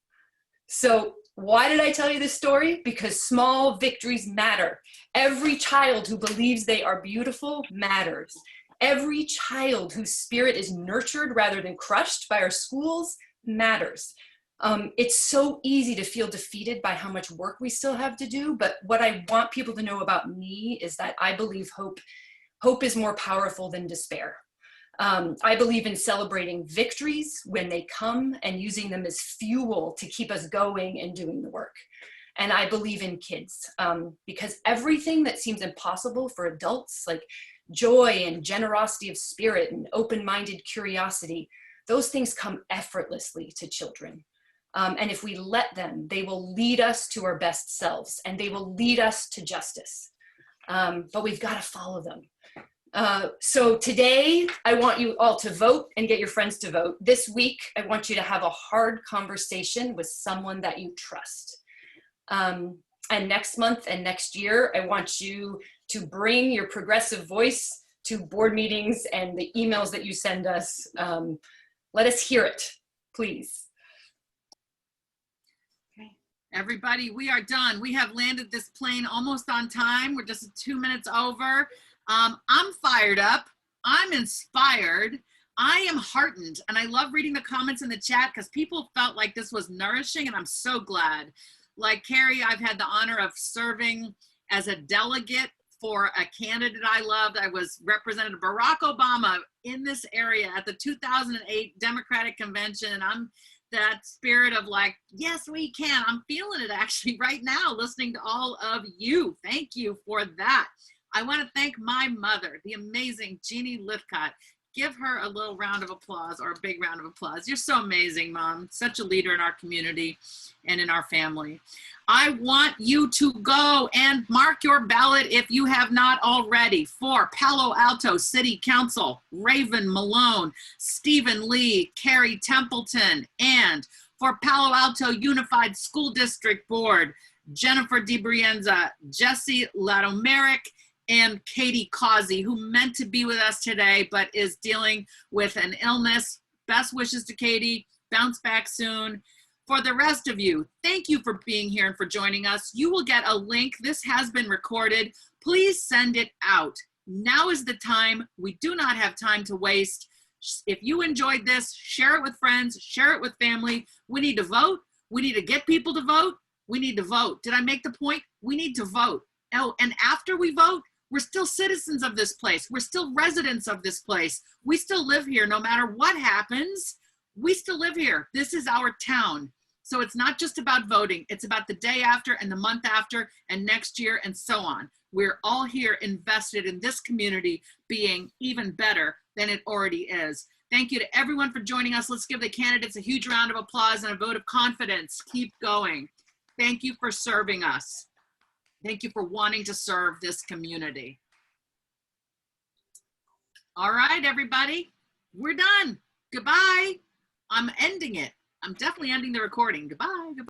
So why did I tell you this story? Because small victories matter. Every child who believes they are beautiful matters. Every child whose spirit is nurtured rather than crushed by our schools matters. It's so easy to feel defeated by how much work we still have to do. But what I want people to know about me is that I believe hope is more powerful than despair. I believe in celebrating victories when they come and using them as fuel to keep us going and doing the work. And I believe in kids because everything that seems impossible for adults, like joy and generosity of spirit and open-minded curiosity, those things come effortlessly to children. And if we let them, they will lead us to our best selves and they will lead us to justice. But we've got to follow them. So today, I want you all to vote and get your friends to vote. This week, I want you to have a hard conversation with someone that you trust. And next month and next year, I want you to bring your progressive voice to board meetings and the emails that you send us. Let us hear it, please. Everybody, we are done. We have landed this plane almost on time. We're just 2 minutes over. I'm fired up. I'm inspired. I am heartened. And I love reading the comments in the chat because people felt like this was nourishing, and I'm so glad. Like Cari, I've had the honor of serving as a delegate for a candidate I loved. I was Representative Barack Obama in this area at the 2008 Democratic Convention. And I'm that spirit of like, yes, we can. I'm feeling it actually right now, listening to all of you. Thank you for that. I want to thank my mother, the amazing Jeannie Lythcott. Give her a little round of applause, or a big round of applause. You're so amazing, Mom. Such a leader in our community and in our family. I want you to go and mark your ballot if you have not already for Palo Alto City Council, Raven Malone, Stephen Lee, Cari Templeton, and for Palo Alto Unified School District Board, Jennifer DiBrienza, Jesse Ladomirak, and Katie Causey, who meant to be with us today, but is dealing with an illness. Best wishes to Katie. Bounce back soon. For the rest of you, thank you for being here and for joining us. You will get a link. This has been recorded. Please send it out. Now is the time. We do not have time to waste. If you enjoyed this, share it with friends, share it with family. We need to vote. We need to get people to vote. We need to vote. Did I make the point? We need to vote. Oh, and after we vote, we're still citizens of this place. We're still residents of this place. We still live here no matter what happens. We still live here. This is our town. So it's not just about voting. It's about the day after and the month after and next year and so on. We're all here invested in this community being even better than it already is. Thank you to everyone for joining us. Let's give the candidates a huge round of applause and a vote of confidence. Keep going. Thank you for serving us. Thank you for wanting to serve this community. All right, everybody, we're done. Goodbye. I'm ending it. I'm definitely ending the recording. Goodbye. Goodbye.